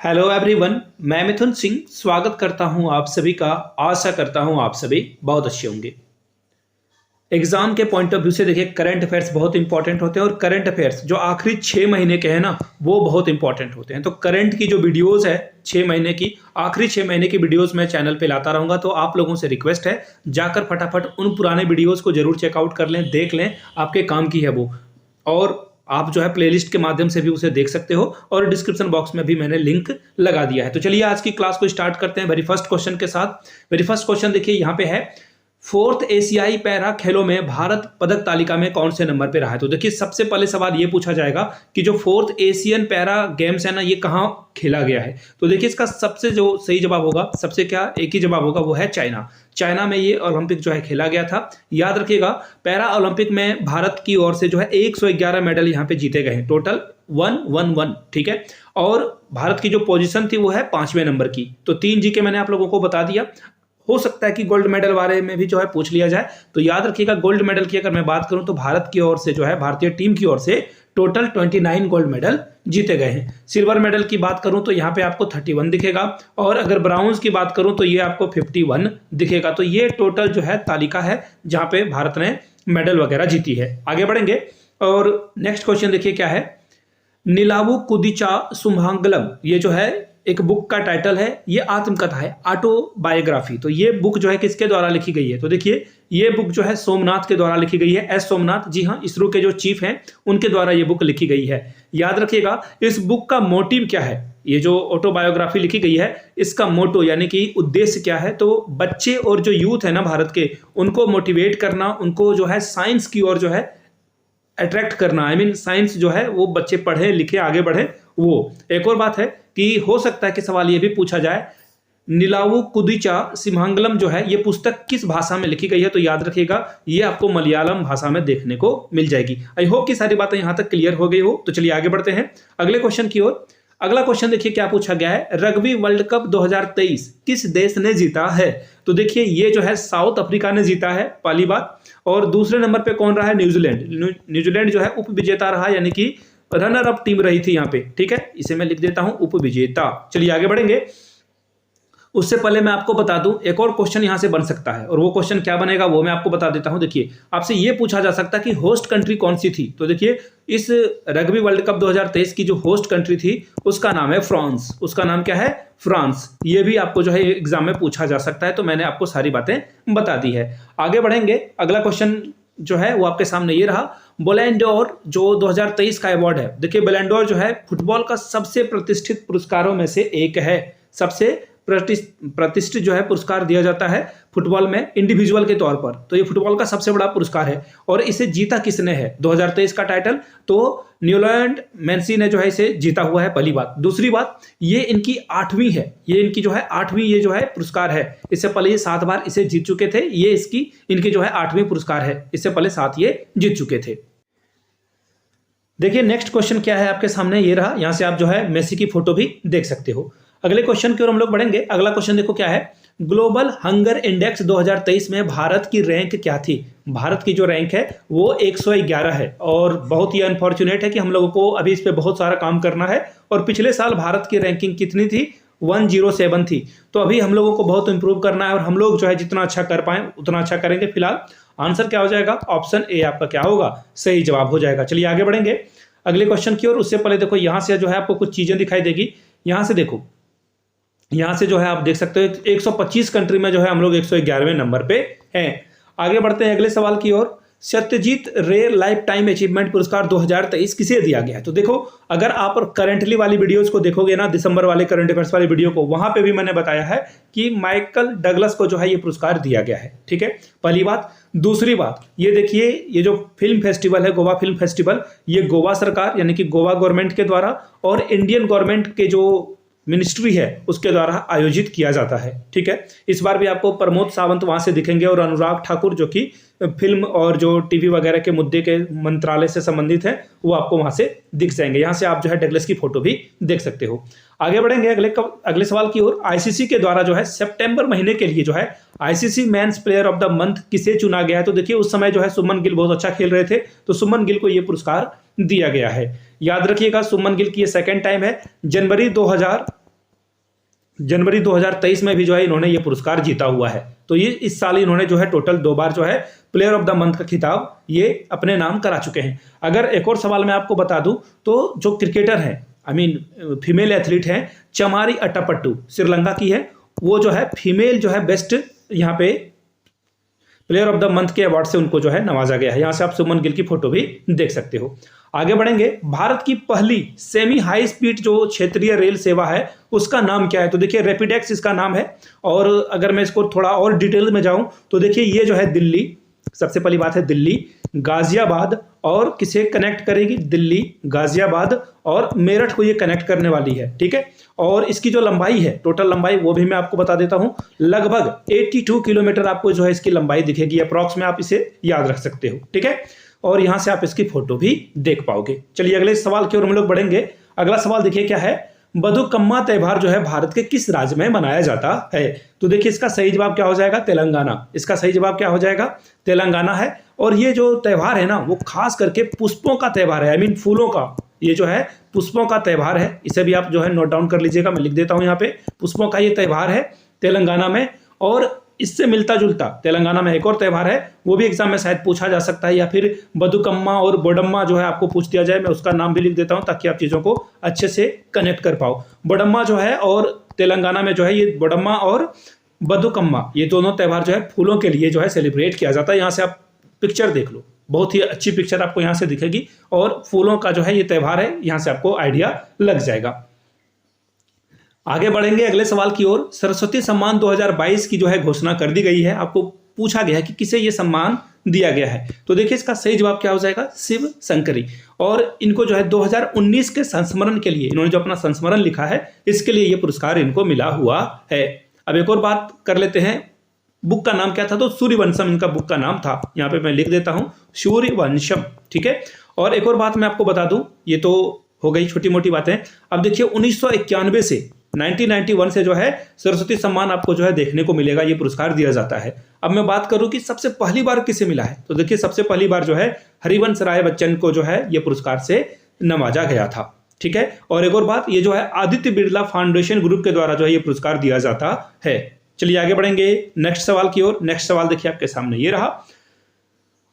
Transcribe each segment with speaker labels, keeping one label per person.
Speaker 1: Hello everyone, मैं मिथुन सिंह स्वागत करता हूं आप सभी का। आशा करता हूं आप सभी बहुत अच्छे होंगे। एग्जाम के पॉइंट ऑफ व्यू से देखिए, करंट अफेयर्स बहुत इंपॉर्टेंट होते हैं और करंट अफेयर्स जो आखिरी 6 महीने के हैं ना, वो बहुत इंपॉर्टेंट होते हैं। तो करंट की जो वीडियोस है 6 महीने की, आखिरी 6 महीने की वीडियोस मैं चैनल पे लाता रहूंगा। तो आप लोगों से रिक्वेस्ट है, जाकर फटाफट उन पुराने वीडियोस को जरूर चेकआउट कर लें, देख लें, आपके काम की है वो। और आप जो है प्लेलिस्ट के माध्यम से भी उसे देख सकते हो और डिस्क्रिप्शन बॉक्स में भी मैंने लिंक लगा दिया है। तो चलिए आज की क्लास को स्टार्ट करते हैं वेरी फर्स्ट क्वेश्चन के साथ। वेरी फर्स्ट क्वेश्चन देखिए यहाँ पे है, फोर्थ एशियाई पैरा खेलों में भारत पदक तालिका में कौन से नंबर पे रहा है। तो देखिए सबसे पहले सवाल ये पूछा जाएगा कि जो फोर्थ एशियन पैरा गेम्स है ना, ये कहाँ खेला गया है। तो देखिए इसका सबसे जो सही जवाब होगा, सबसे क्या एक ही जवाब होगा, वो है चाइना। चाइना में ये ओलंपिक जो है खेला गया था। याद रखिएगा, पैरा ओलंपिक में भारत की ओर से जो है 111 मेडल यहाँ पे जीते गए हैं, टोटल 111, ठीक है। और भारत की जो पोजीशन थी वो है 5वें नंबर की। तो 3 जीके मैंने आप लोगों को बता दिया। हो सकता है कि गोल्ड मेडल बारे में भी जो है पूछ लिया जाए। तो याद रखिएगा, गोल्ड मेडल की अगर मैं बात करूं तो भारत की ओर से जो है, भारतीय टीम की ओर से टोटल 29 गोल्ड मेडल जीते गए हैं। सिल्वर मेडल की बात करूं तो यहाँ पे आपको 31 दिखेगा, और अगर ब्राउन्ज की बात करूं तो ये आपको 51 दिखेगा। तो ये टोटल जो है तालिका है जहां पे भारत ने मेडल वगैरह जीती है। आगे बढ़ेंगे और नेक्स्ट क्वेश्चन देखिए क्या है, नीलावु कुदिचा सुमंगलम, ये जो है एक बुक का टाइटल है, ये आत्मकथा है, ऑटोबायोग्राफी। तो ये बुक जो है किसके द्वारा लिखी गई है। तो देखिए ये बुक जो है सोमनाथ के द्वारा लिखी गई है, एस सोमनाथ, जी हाँ, इसरो के जो चीफ हैं उनके द्वारा ये बुक लिखी गई है। याद रखिएगा इस बुक का मोटिव क्या है। ये जो ऑटोबायोग्राफी लिखी गई है, इसका मोटो यानी कि उद्देश्य क्या है। तो बच्चे और जो यूथ है ना भारत के, उनको मोटिवेट करना, उनको जो है साइंस की ओर जो है अट्रैक्ट करना। आई मीन साइंस जो है वो बच्चे पढ़े लिखे आगे बढ़े। वो एक और बात है कि हो सकता है कि सवाल ये भी पूछा जाए, नीलावु कुदिचा सिमंगलम जो है ये पुस्तक किस भाषा में लिखी गई है। तो याद रखिएगा ये आपको मलयालम भाषा में देखने को मिल जाएगी। आई होप कि सारी बातें यहां तक क्लियर हो गई हो। तो चलिए आगे बढ़ते हैं अगले क्वेश्चन की ओर। अगला क्वेश्चन देखिए क्या पूछा गया है, रग्बी वर्ल्ड कप 2023 किस देश ने जीता है। तो देखिए ये जो है साउथ अफ्रीका ने जीता है, पहली बात। और दूसरे नंबर पे कौन रहा है, न्यूजीलैंड। न्यूजीलैंड जो है उप विजेता रहा, यानी कि रनर अप टीम रही थी यहाँ पे, ठीक है। इसे मैं लिख देता हूं उप विजेता। चलिए आगे बढ़ेंगे। उससे पहले मैं आपको बता दूं एक और क्वेश्चन यहां से बन सकता है, और वो क्वेश्चन क्या बनेगा वो मैं आपको बता देता हूं। देखिए आपसे ये पूछा जा सकता है कि होस्ट कंट्री कौन सी थी। तो देखिए इस रग्बी वर्ल्ड कप 2023 की जो होस्ट कंट्री थी उसका नाम है फ्रांस। उसका नाम क्या है, फ्रांस। ये भी आपको जो है एग्जाम में पूछा जा सकता है। तो मैंने आपको सारी बातें बता दी है। आगे बढ़ेंगे। अगला क्वेश्चन जो है वो आपके सामने ये रहा, बैलेंडोर जो 2023 का अवार्ड है। देखिए बैलेंडोर जो है फुटबॉल का सबसे प्रतिष्ठित पुरस्कारों में से एक है। सबसे प्रतिष्ठित जो है पुरस्कार दिया जाता है फुटबॉल में इंडिविजुअल के तौर पर। तो ये फुटबॉल का सबसे बड़ा पुरस्कार है। और इसे जीता किसने है 2023 का टाइटल, तो न्यूलैंड मेंसी ने जो है इसे जीता हुआ है, पहली बात। दूसरी बात, ये इनकी 8वीं है, ये इनकी जो है 8वीं ये जो है पुरस्कार है। इससे पहले ये 7 बार इसे जीत चुके थे। ये इनकी जो है 8वीं पुरस्कार है, इससे पहले 7 ये जीत चुके थे। देखिए नेक्स्ट क्वेश्चन क्या है आपके सामने, ये रहा। यहां से आप जो है मेसी की फोटो भी देख सकते हो। अगले क्वेश्चन की ओर हम लोग बढ़ेंगे। अगला क्वेश्चन देखो क्या है, ग्लोबल हंगर इंडेक्स 2023 में भारत की रैंक क्या थी। भारत की जो रैंक है वो 111 है, और बहुत ही अनफॉर्चुनेट है कि हम लोगों को अभी इस पे बहुत सारा काम करना है। और पिछले साल भारत की रैंकिंग कितनी थी, 107 थी। तो अभी हम लोगों को बहुत इंप्रूव करना है, और हम लोग जो है जितना अच्छा कर पाए उतना अच्छा करेंगे। फिलहाल आंसर क्या हो जाएगा, ऑप्शन ए आपका क्या होगा, सही जवाब हो जाएगा। चलिए आगे बढ़ेंगे अगले क्वेश्चन की ओर। उससे पहले देखो यहाँ से जो है आपको कुछ चीजें दिखाई देगी। यहाँ से देखो, यहाँ से जो है आप देख सकते हो 125 कंट्री में जो है हम लोग 111वें नंबर पे हैं। आगे बढ़ते हैं अगले सवाल की ओर। सत्यजीत रे लाइफ टाइम अचीवमेंट पुरस्कार 2023 किसे दिया गया है। तो देखो अगर आप करंटली वाली वीडियोस को देखोगे ना, दिसंबर वाले करंट अफेयर्स वाली वीडियो को, वहां पे भी मैंने बताया है कि माइकल डगलस को जो है ये पुरस्कार दिया गया है, ठीक है, पहली बात। दूसरी बात, ये देखिए ये जो फिल्म फेस्टिवल है, गोवा फिल्म फेस्टिवल, ये गोवा सरकार यानी कि गोवा गवर्नमेंट के द्वारा और इंडियन गवर्नमेंट के जो मिनिस्ट्री है उसके द्वारा आयोजित किया जाता है, ठीक है। इस बार भी आपको प्रमोद सावंत वहां से दिखेंगे, और अनुराग ठाकुर जो कि फिल्म और जो टीवी वगैरह के मुद्दे के मंत्रालय से संबंधित है, वो आपको वहां से दिख जाएंगे। यहां से आप जो है डगलस की फोटो भी देख सकते हो। आगे बढ़ेंगे अगले सवाल की ओर। आईसीसी के द्वारा जो है सितंबर महीने के लिए जो है ICC men's player of the month किसे चुना गया है। तो देखिए उस समय जो है सुमन गिल बहुत अच्छा खेल रहे थे, तो सुमन गिल को यह पुरस्कार दिया गया है। याद रखिएगा सुमन गिल की ये सेकंड टाइम है। जनवरी जनवरी 2023 में भी जो है इन्होंने ये पुरस्कार जीता हुआ है। तो ये इस साल इन्होंने जो है टोटल 2 बार जो है प्लेयर ऑफ द मंथ का खिताब ये अपने नाम करा चुके हैं। अगर एक और सवाल मैं आपको बता दूं तो जो क्रिकेटर है फीमेल एथलीट हैं चमारी अट्टापट्टू, श्रीलंका की है, वो जो है फीमेल जो है बेस्ट यहाँ पे प्लेयर ऑफ द मंथ के अवार्ड से उनको जो है नवाजा गया है। यहाँ से आप सुमन गिल की फोटो भी देख सकते हो। आगे बढ़ेंगे, भारत की पहली सेमी हाई स्पीड जो क्षेत्रीय रेल सेवा है उसका नाम क्या है? तो देखिए रैपिडेक्स इसका नाम है। और अगर मैं इसको थोड़ा और डिटेल में जाऊं तो देखिए ये जो है दिल्ली, सबसे पहली बात है दिल्ली, गाजियाबाद और किसे कनेक्ट करेगी? दिल्ली, गाजियाबाद और मेरठ को ये कनेक्ट करने वाली है, ठीक है। और इसकी जो लंबाई है, टोटल लंबाई, वो भी मैं आपको बता देता हूं, लगभग 82 किलोमीटर आपको जो है इसकी लंबाई दिखेगी। अप्रॉक्स में आप इसे याद रख सकते हो, ठीक है। और यहां से आप इसकी फोटो भी देख पाओगे। चलिए अगले सवाल की ओर हम लोग बढ़ेंगे। अगला सवाल देखिए क्या है, बथुकम्मा त्योहार जो है भारत के किस राज्य में मनाया जाता है? तो देखिए इसका सही जवाब क्या हो जाएगा? तेलंगाना। इसका सही जवाब क्या हो जाएगा? तेलंगाना है। और ये जो त्यौहार है ना वो खास करके पुष्पों का त्यौहार है, फूलों का, ये जो है पुष्पों का त्यौहार है। इसे भी आप जो है नोट डाउन कर लीजिएगा, मैं लिख देता हूं यहाँ पे, पुष्पों का ये त्यौहार है तेलंगाना में। और इससे मिलता जुलता तेलंगाना में एक और त्यौहार है, वो भी एग्जाम में शायद पूछा जा सकता है, या फिर बथुकम्मा और बोडम्मा जो है आपको पूछ दिया जाए। मैं उसका नाम भी लिख देता हूं ताकि आप चीजों को अच्छे से कनेक्ट कर पाओ। बोडम्मा जो है और तेलंगाना में जो है ये बोडम्मा और बथुकम्मा, ये दोनों त्यौहार जो है फूलों के लिए जो है सेलिब्रेट किया जाता है। यहाँ से आप पिक्चर देख लो, बहुत ही अच्छी पिक्चर आपको यहाँ से दिखेगी और फूलों का जो है ये त्यौहार है, यहाँ से आपको आइडिया लग जाएगा। आगे बढ़ेंगे अगले सवाल की ओर। सरस्वती सम्मान 2022 की जो है घोषणा कर दी गई है। आपको पूछा गया है कि किसे ये सम्मान दिया गया है। तो देखिए इसका सही जवाब क्या हो जाएगा? शिव शंकरी। और इनको जो है 2019 के संस्मरण के लिए, इन्होंने जो अपना संस्मरण लिखा है इसके लिए ये पुरस्कार इनको मिला हुआ है। अब एक और बात कर लेते हैं, बुक का नाम क्या था? तो सूर्यवंशम इनका बुक का नाम था। यहाँ पे मैं लिख देता हूं सूर्यवंशम, ठीक है। और एक और बात मैं आपको बता दूं, ये तो हो गई छोटी मोटी बातें। अब देखिए 1991 से 1991 से जो है सरस्वती सम्मान आपको जो है देखने को मिलेगा, ये पुरस्कार दिया जाता है। अब मैं बात करूं कि सबसे पहली बार किसे मिला है, तो देखिए सबसे पहली बार जो है हरिवंश राय बच्चन को जो है ये पुरस्कार से नवाजा गया था, ठीक है। और एक और बात, ये जो है आदित्य बिरला फाउंडेशन ग्रुप के द्वारा जो है ये पुरस्कार दिया जाता है। चलिए आगे बढ़ेंगे नेक्स्ट सवाल की ओर। नेक्स्ट सवाल देखिए आपके सामने ये रहा,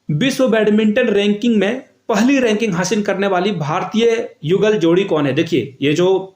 Speaker 1: विश्व बैडमिंटन रैंकिंग में पहली रैंकिंग हासिल करने वाली भारतीय युगल जोड़ी कौन है? देखिए ये जो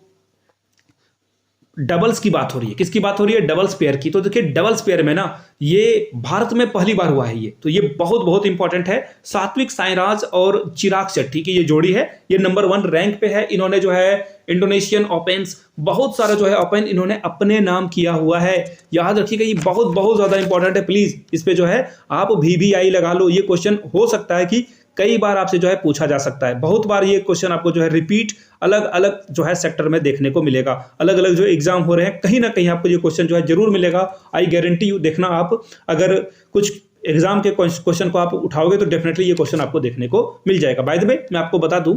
Speaker 1: डबल्स की बात हो रही है, किसकी बात हो रही है? डबल्स पेयर की। तो देखिए डबल्स पेयर में ना ये भारत में पहली बार हुआ है ये, तो ये बहुत बहुत इंपॉर्टेंट है। सात्विक साईराज और चिराग शेट्टी की ये जोड़ी है, ये नंबर 1 रैंक पे है। इन्होंने जो है इंडोनेशियन ओपन्स, बहुत सारा जो है ओपन इन्होंने अपने नाम किया हुआ है। याद रखिएगा ये बहुत बहुत ज्यादा इंपॉर्टेंट है, प्लीज इस पे जो है आप VVI लगा लो। ये क्वेश्चन हो सकता है कि कई बार आपसे जो है पूछा जा सकता है, बहुत बार ये क्वेश्चन आपको जो है रिपीट अलग अलग जो है सेक्टर में देखने को मिलेगा। अलग अलग जो एग्जाम हो रहे हैं कहीं ना कहीं आपको ये क्वेश्चन जो है जरूर मिलेगा। आई गारंटी यू, देखना आप अगर कुछ एग्जाम के क्वेश्चन को आप उठाओगे तो डेफिनेटली ये क्वेश्चन आपको देखने को मिल जाएगा। बाय द वे मैं आपको बता दूं,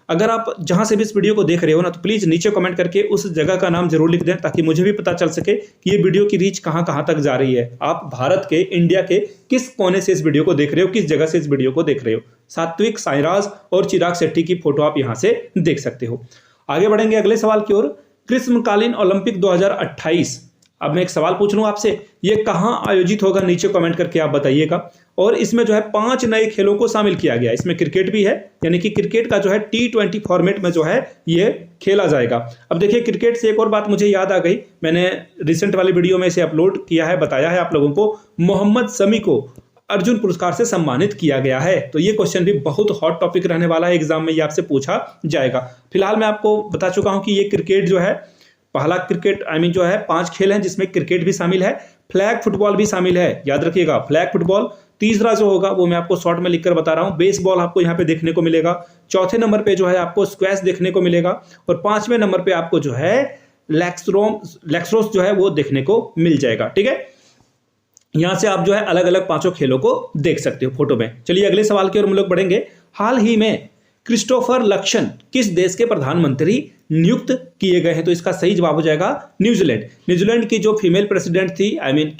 Speaker 1: अगर आप जहां से भी इस वीडियो को देख रहे हो ना तो प्लीज नीचे कमेंट करके उस जगह का नाम जरूर लिख दें, ताकि मुझे भी पता चल सके कि ये वीडियो की रीच कहां कहां तक जा रही है। आप भारत के, इंडिया के किस कोने से इस वीडियो को देख रहे हो, किस जगह से इस वीडियो को देख रहे हो। सात्विक साईराज और चिराग शेट्टी की फोटो आप यहां से देख सकते हो। आगे बढ़ेंगे अगले सवाल की ओर। ग्रीष्मकालीन ओलंपिक 2028, अब मैं एक सवाल पूछ लूं आपसे, ये कहां आयोजित होगा? नीचे कमेंट करके आप बताइएगा। और इसमें जो है 5 नए खेलों को शामिल किया गया। इसमें क्रिकेट भी है, यानी कि क्रिकेट का जो है T20 फॉर्मेट में जो है ये खेला जाएगा। अब देखिए क्रिकेट से एक और बात मुझे याद आ गई, मैंने रिसेंट वाली वीडियो में इसे अपलोड किया है, बताया है आप लोगों को, मोहम्मद शमी को अर्जुन पुरस्कार से सम्मानित किया गया है। तो ये क्वेश्चन भी बहुत हॉट टॉपिक रहने वाला है, एग्जाम में ये आपसे पूछा जाएगा। फिलहाल मैं आपको बता चुका हूं कि ये क्रिकेट जो है, पहला क्रिकेट जो है 5 खेल हैं जिसमें क्रिकेट भी शामिल है, फ्लैग फुटबॉल भी शामिल है, याद रखिएगा फ्लैग फुटबॉल। तीसरा जो होगा वो मैं आपको शॉर्ट में लिखकर बता रहा हूं, बेसबॉल आपको यहाँ पे देखने को मिलेगा। चौथे नंबर पे जो है आपको स्क्वैश देखने को मिलेगा। और 5वें नंबर पे आपको जो है लैक्रोस जो है वो देखने को मिल जाएगा, ठीक है। यहां से आप जो है अलग अलग 5 खेलों को देख सकते हो फोटो में। चलिए अगले सवाल की ओर हम लोग बढ़ेंगे। हाल ही में क्रिस्टोफर लक्सन किस देश के प्रधानमंत्री नियुक्त किए गए हैं? तो इसका सही जवाब हो जाएगा न्यूजीलैंड। न्यूजीलैंड की जो फीमेल प्रेसिडेंट थी,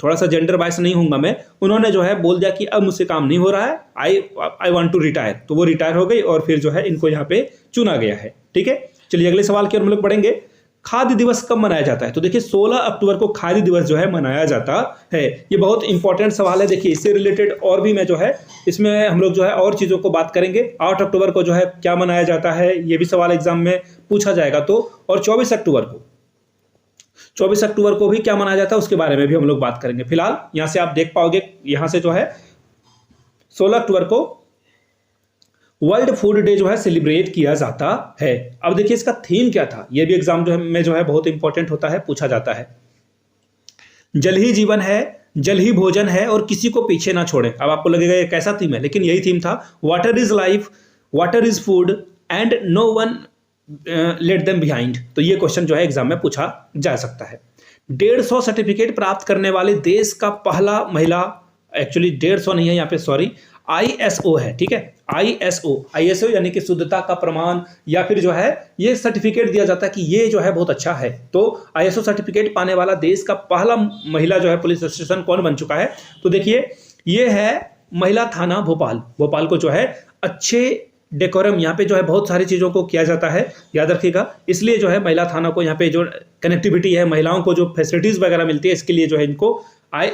Speaker 1: थोड़ा सा जेंडर बायस नहीं होऊंगा मैं, उन्होंने जो है बोल दिया कि अब मुझसे काम नहीं हो रहा है, आई वांट टू रिटायर। तो वो रिटायर हो गई और फिर जो है इनको यहाँ पे चुना गया है, ठीक है। चलिए अगले सवाल की ओर हम लोग बढ़ेंगे। खाद्य दिवस कब मनाया जाता है? तो देखिए 16 अक्टूबर को खाद्य दिवस जो है मनाया जाता है। ये बहुत इंपॉर्टेंट सवाल है। देखिए इससे रिलेटेड और भी मैं जो है इसमें हम लोग जो है और चीज़ों को बात करेंगे। 8 अक्टूबर को जो है क्या मनाया जाता है, ये भी सवाल एग्जाम में पूछा जाएगा। तो और 24 अक्टूबर को भी क्या मनाया जाता है उसके बारे में भी हम लोग बात करेंगे। फिलहाल यहाँ से आप देख पाओगे, यहाँ से जो है 16 अक्टूबर को वर्ल्ड फूड डे जो है सेलिब्रेट किया जाता है। अब देखिए इसका थीम क्या था, यह भी एग्जाम जो है में जो है बहुत इंपॉर्टेंट होता है, पूछा जाता है। जल ही जीवन है, जल ही भोजन है और किसी को पीछे ना छोड़े। अब आपको लगेगा ये कैसा थीम है, लेकिन यही थीम था। Water is life, water is food and no one let them behind. तो ये क्वेश्चन जो है एग्जाम में पूछा जा सकता है। 150 सर्टिफिकेट प्राप्त करने वाले देश का पहला महिला, एक्चुअली 150 नहीं है यहाँ पे, सॉरी, ISO है, ठीक है। ISO यानी कि शुद्धता का प्रमाण, या फिर जो है ये सर्टिफिकेट दिया जाता है कि ये जो है बहुत अच्छा है। तो ISO सर्टिफिकेट पाने वाला देश का पहला महिला जो है पुलिस स्टेशन कौन बन चुका है? तो देखिए ये है महिला थाना भोपाल को जो है अच्छे डेकोरम, यहाँ पे जो है बहुत सारी चीज़ों को किया जाता है, याद रखिएगा। इसलिए जो है महिला थाना को यहाँ पे जो कनेक्टिविटी है, महिलाओं को जो फैसिलिटीज़ वगैरह मिलती है, इसके लिए जो है इनको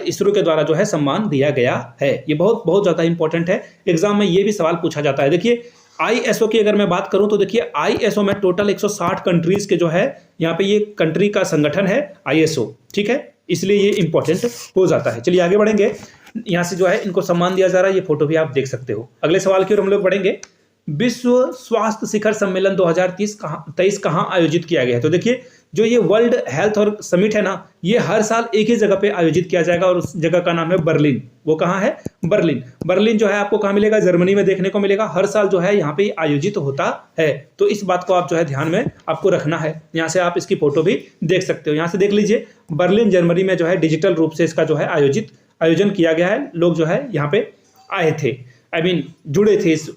Speaker 1: इसरो के द्वारा जो है सम्मान दिया गया है। ये बहुत ज़्यादा इंपॉर्टेंट है, एग्जाम में ये भी सवाल पूछा जाता है। देखिए ISO की अगर मैं बात करूं तो देखिए ISO में टोटल 160 कंट्रीज के जो है यहाँ पे ये कंट्री का संगठन है ISO, ठीक है, इसलिए ये इंपॉर्टेंट हो जाता है। चलिए आगे बढ़ेंगे। यहाँ से जो है इनको सम्मान दिया जा रहा है, ये फोटो भी आप देख सकते हो। अगले सवाल की ओर हम लोग बढ़ेंगे। विश्व स्वास्थ्य शिखर सम्मेलन 2023 कहाँ आयोजित किया गया है? तो देखिए जो ये वर्ल्ड हेल्थ और समिट है ना, ये हर साल एक ही जगह पे आयोजित किया जाएगा और उस जगह का नाम है बर्लिन। वो कहाँ है? बर्लिन जो है आपको कहाँ मिलेगा? जर्मनी में देखने को मिलेगा। हर साल जो है यहाँ पे आयोजित होता है, तो इस बात को आप जो है ध्यान में आपको रखना है। यहाँ से आप इसकी फोटो भी देख सकते हो। यहाँ से देख लीजिए, बर्लिन जर्मनी में जो है डिजिटल रूप से इसका जो है आयोजन किया गया है। लोग जो है यहाँ पे आए थे, जुड़े थे इस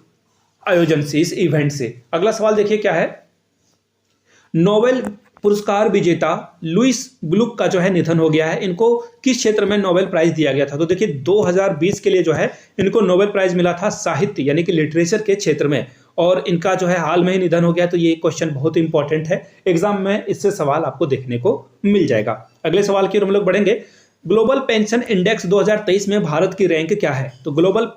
Speaker 1: आयोजन से, इस इवेंट से। अगला सवाल देखिए क्या है। नोबेल पुरस्कार विजेता लुईस ग्लुक का जो है निधन हो गया है। इनको किस क्षेत्र में नोबेल प्राइज दिया गया था? तो देखिए 2020 के लिए जो है इनको नोबेल प्राइज मिला था साहित्य यानी कि लिटरेचर के क्षेत्र में, और इनका जो है हाल में ही निधन हो गया। तो ये क्वेश्चन बहुत इंपॉर्टेंट है, एग्जाम में इससे सवाल आपको देखने को मिल जाएगा। अगले सवाल की ओर हम लोग बढ़ेंगे। ग्लोबल पेंशन इंडेक्स 2023 में भारत की रैंक क्या है? तो ग्लोबल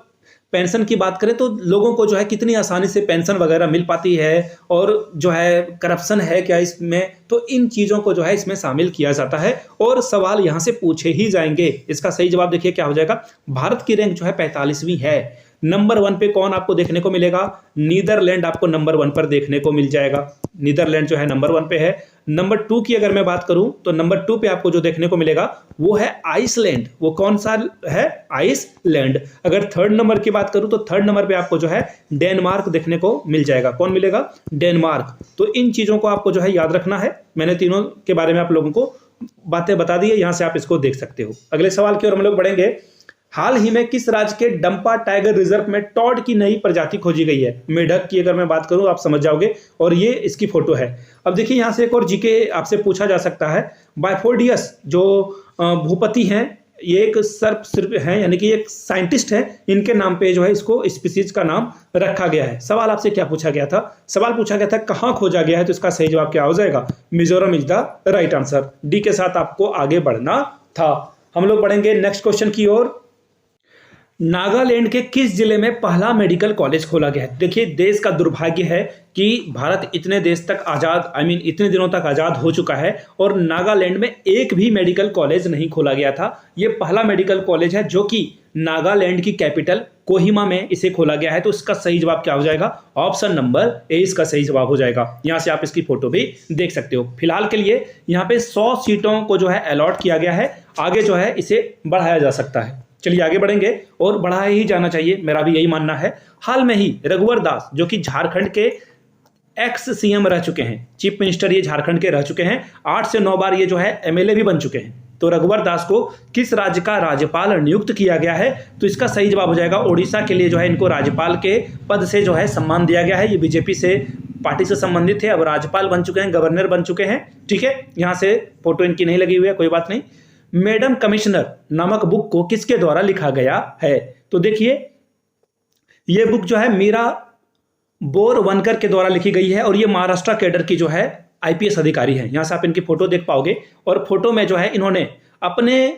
Speaker 1: पेंशन की बात करें तो लोगों को जो है कितनी आसानी से पेंशन वगैरह मिल पाती है, और जो है करप्शन है क्या इसमें, तो इन चीज़ों को जो है इसमें शामिल किया जाता है और सवाल यहाँ से पूछे ही जाएंगे। इसका सही जवाब देखिए क्या हो जाएगा। भारत की रैंक जो है 45वीं है। नंबर 1 पे कौन आपको देखने को मिलेगा? नीदरलैंड आपको नंबर 1 पर देखने को मिल जाएगा। नीदरलैंड जो है नंबर 1 पे है। नंबर 2 की अगर मैं बात करूं तो नंबर 2 पे आपको जो देखने को मिलेगा वो है आइसलैंड। वो कौन सा है? आइसलैंड। अगर थर्ड नंबर की बात करूं तो थर्ड नंबर पे आपको जो है डेनमार्क देखने को मिल जाएगा। कौन मिलेगा? डेनमार्क। तो इन चीजों को आपको जो है याद रखना है। मैंने तीनों के बारे में आप लोगों को बातें बता दी है, यहां से आप इसको देख सकते हो। अगले सवाल की ओर हम लोग बढ़ेंगे। हाल ही में किस राज्य के डंपा टाइगर रिजर्व में टॉड की नई प्रजाति खोजी गई है? मेढक की अगर मैं बात करूं आप समझ जाओगे, और ये इसकी फोटो है। अब देखिए यहां से एक और जीके आपसे पूछा जा सकता है। बाइफोडियस जो भूपति हैं, ये एक सर्प हैं, यानी कि एक साइंटिस्ट है, इनके नाम पे जो है इसको स्पीसीज का नाम रखा गया है। सवाल आपसे क्या पूछा गया था? सवाल पूछा गया था कहाँ खोजा गया है, तो इसका सही जवाब क्या हो जाएगा? Mizoram is the right answer. D के साथ आपको आगे बढ़ना था। हम लोग बढ़ेंगे नेक्स्ट क्वेश्चन की ओर। नागालैंड के किस जिले में पहला मेडिकल कॉलेज खोला गया है? देखिए देश का दुर्भाग्य है कि भारत इतने देश तक आज़ाद इतने दिनों तक आज़ाद हो चुका है और नागालैंड में एक भी मेडिकल कॉलेज नहीं खोला गया था। ये पहला मेडिकल कॉलेज है जो कि नागालैंड की कैपिटल कोहिमा में इसे खोला गया है। तो इसका सही जवाब क्या हो जाएगा? ऑप्शन नंबर ए इसका सही जवाब हो जाएगा। यहाँ से आप इसकी फोटो भी देख सकते हो। फिलहाल के लिए यहाँ पे 100 सीटों को जो है अलॉट किया गया है। आगे जो है इसे बढ़ाया जा सकता है। चलिए आगे बढ़ेंगे, और बढ़ाया ही जाना चाहिए, मेरा भी यही मानना है। हाल में ही रघुवर दास जो कि झारखंड के एक्स सीएम रह चुके हैं, चीफ मिनिस्टर ये झारखंड के रह चुके हैं, 8 से 9 बार ये जो है एमएलए भी बन चुके हैं। तो रघुवर दास को किस राज्य का राज्यपाल नियुक्त किया गया है? तो इसका सही जवाब हो जाएगा ओडिशा के लिए जो है इनको राज्यपाल के पद से जो है सम्मान दिया गया है। ये बीजेपी से पार्टी से संबंधित थे, अब राज्यपाल बन चुके हैं, गवर्नर बन चुके हैं। ठीक है, यहाँ से फोटो इनकी नहीं लगी हुई है, कोई बात नहीं। मैडम कमिश्नर नामक बुक को किसके द्वारा लिखा गया है? तो देखिए ये बुक जो है मीरा बोरवनकर के द्वारा लिखी गई है, और ये महाराष्ट्र कैडर की जो है आईपीएस अधिकारी हैं। यहाँ से आप इनकी फोटो देख पाओगे और फोटो में जो है इन्होंने अपने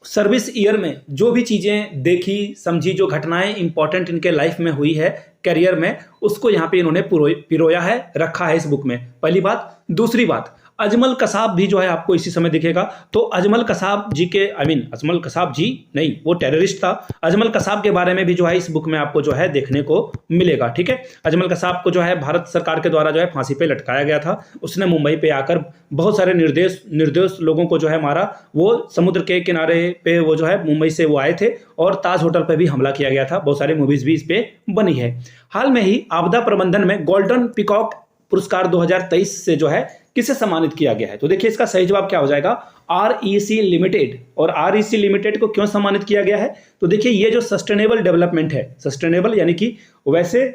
Speaker 1: सर्विस ईयर में जो भी चीज़ें देखी समझी, जो घटनाएं इंपॉर्टेंट इनके लाइफ में हुई है करियर में, उसको यहाँ पे इन्होंने पिरोया है, रखा है इस बुक में। पहली बात। दूसरी बात, अजमल कसाब भी जो है आपको इसी समय दिखेगा। तो अजमल कसाब जी के अजमल कसाब जी नहीं, वो टेररिस्ट था। अजमल कसाब के बारे में भी जो है इस बुक में आपको जो है देखने को मिलेगा। ठीक है, अजमल कसाब को जो है भारत सरकार के द्वारा जो है फांसी पे लटकाया गया था। उसने मुंबई पे आकर बहुत सारे निर्दोष लोगों को जो है मारा। वो समुद्र के किनारे पे वो जो है मुंबई से वो आए थे और ताज होटल पे भी हमला किया गया था। बहुत सारी मूवीज भी इस पे बनी है। हाल में ही आपदा प्रबंधन में गोल्डन पीकॉक पुरस्कार 2023 से जो है किसे सम्मानित किया गया है? तो देखिए इसका सही जवाब क्या हो जाएगा, आरईसी लिमिटेड। और आरईसी लिमिटेड को क्यों सम्मानित किया गया है? तो देखिए ये जो सस्टेनेबल डेवलपमेंट है, सस्टेनेबल यानी कि वैसे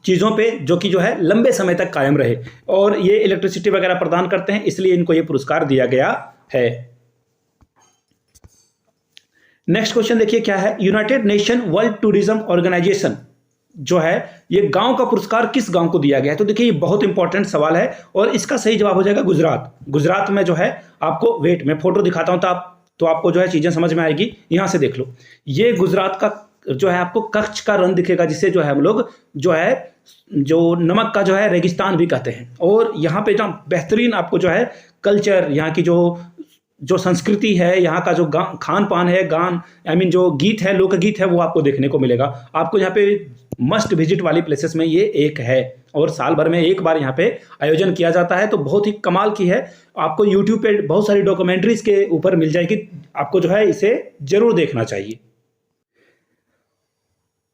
Speaker 1: चीजों पे जो कि जो है लंबे समय तक कायम रहे, और ये इलेक्ट्रिसिटी वगैरह प्रदान करते हैं, इसलिए इनको ये पुरस्कार दिया गया है। नेक्स्ट क्वेश्चन देखिए क्या है, United Nation World Tourism Organisation जो है ये गांव का पुरस्कार किस गांव को दिया गया है? तो देखिए ये बहुत इंपॉर्टेंट सवाल है और इसका सही जवाब हो जाएगा गुजरात। गुजरात में जो है आपको, वेट मैं फोटो दिखाता हूं तो आपको जो है चीजें समझ में आएगी। यहां से देख लो, ये गुजरात का जो है आपको कच्छ का रन दिखेगा, जिसे जो है हम लोग जो है जो नमक का जो है रेगिस्तान भी कहते हैं। और यहाँ पे जो बेहतरीन आपको जो है कल्चर, यहाँ की जो संस्कृति है, यहाँ का जो खान पान है, गान जो गीत है, लोकगीत है, वो आपको देखने को मिलेगा। आपको यहाँ पे मस्ट विजिट वाली प्लेसेस में ये एक है और साल भर में एक बार यहाँ पे आयोजन किया जाता है। तो बहुत ही कमाल की है। आपको यूट्यूब पे बहुत सारी डॉक्यूमेंट्रीज के ऊपर मिल जाएगी, आपको जो है इसे जरूर देखना चाहिए।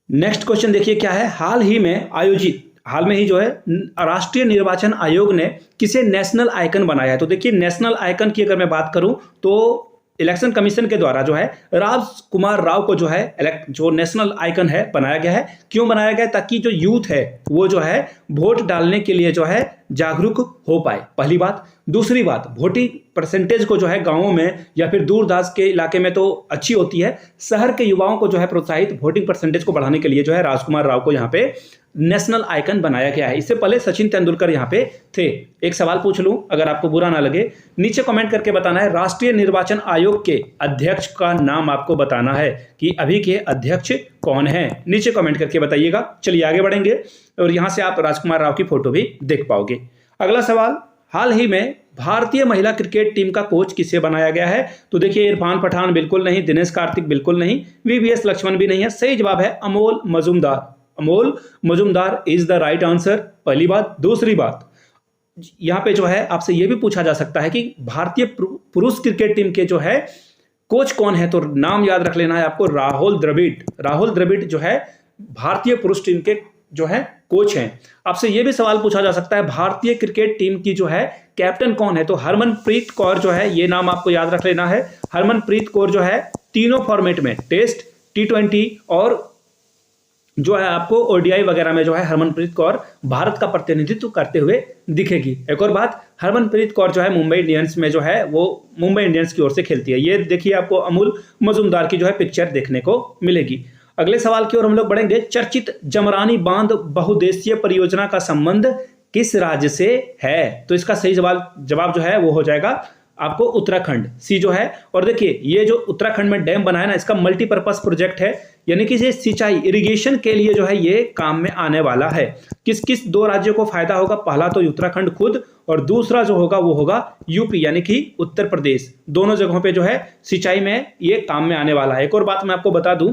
Speaker 1: नेक्स्ट क्वेश्चन देखिए क्या है, हाल में ही जो है राष्ट्रीय निर्वाचन आयोग ने किसे नेशनल आइकन बनाया है? तो देखिए नेशनल आइकन की अगर मैं बात करूं तो इलेक्शन कमीशन के द्वारा जो है राजकुमार राव को जो है जो नेशनल आइकन है बनाया गया है। क्यों बनाया गया? ताकि जो यूथ है वो जो है वोट डालने के लिए जो है जागरूक हो पाए, पहली बात। दूसरी बात, वोटिंग परसेंटेज को जो है गांवों में या फिर दूर दराज के इलाके में तो अच्छी होती है, शहर के युवाओं को जो है प्रोत्साहित वोटिंग परसेंटेज को बढ़ाने के लिए जो है राजकुमार राव को यहाँ पे नेशनल आइकन बनाया गया है। इससे पहले सचिन तेंदुलकर यहाँ पे थे। एक सवाल पूछ लूं, अगर आपको बुरा ना लगे, नीचे कमेंट करके बताना है राष्ट्रीय निर्वाचन आयोग के अध्यक्ष का नाम आपको बताना है कि अभी के अध्यक्ष कौन है। नीचे कमेंट करके बताइएगा। चलिए आगे बढ़ेंगे और यहां से आप राजकुमार राव की फोटो भी देख पाओगे। अगला सवाल, हाल ही में भारतीय महिला क्रिकेट टीम का कोच किसे बनाया गया है? तो देखिए इरफान पठान बिल्कुल नहीं, दिनेश कार्तिक बिल्कुल नहीं, वीवीएस लक्ष्मण भी नहीं है। सही जवाब है Amol Majumdar. Amol Majumdar is the right answer, पहली बात। दूसरी बात, यहां पे जो है आपसे यह भी पूछा जा सकता है कि भारतीय पुरुष क्रिकेट टीम के जो है कोच कौन है? तो नाम याद रख लेना है आपको, राहुल द्रविड़। राहुल द्रविड़ जो है भारतीय पुरुष टीम के जो है कोच हैं। आपसे यह भी सवाल पूछा जा सकता है भारतीय क्रिकेट टीम की जो है कैप्टन कौन है? तो हरमनप्रीत कौर जो है, ये नाम आपको याद रख लेना है। हरमनप्रीत कौर जो है तीनों फॉर्मेट में, टेस्ट, T20 और जो है आपको ओडीआई वगैरह में जो है हरमनप्रीत कौर भारत का प्रतिनिधित्व करते हुए दिखेगी। एक और बात, हरमनप्रीत कौर जो है मुंबई इंडियंस में जो है वो मुंबई इंडियंस की ओर से खेलती है। ये देखिए आपको अमोल मजुमदार की जो है पिक्चर देखने को मिलेगी। अगले सवाल की ओर हम लोग बढ़ेंगे। चर्चित जमरानी बांध बहुउद्देशीय परियोजना का संबंध किस राज्य से है? तो इसका सही जवाब जो है वो हो जाएगा आपको उत्तराखंड, सी जो है। और देखिए ये जो उत्तराखंड में डैम बना है ना, इसका मल्टीपर्पज प्रोजेक्ट है, यानी कि ये सिंचाई इरिगेशन के लिए जो है ये काम में आने वाला है। किस किस दो राज्यों को फायदा होगा? पहला तो उत्तराखंड खुद, और दूसरा जो होगा वो होगा यूपी यानी कि उत्तर प्रदेश। दोनों जगहों पे जो है सिंचाई में ये काम में आने वाला है। एक और बात मैं आपको बता दूं,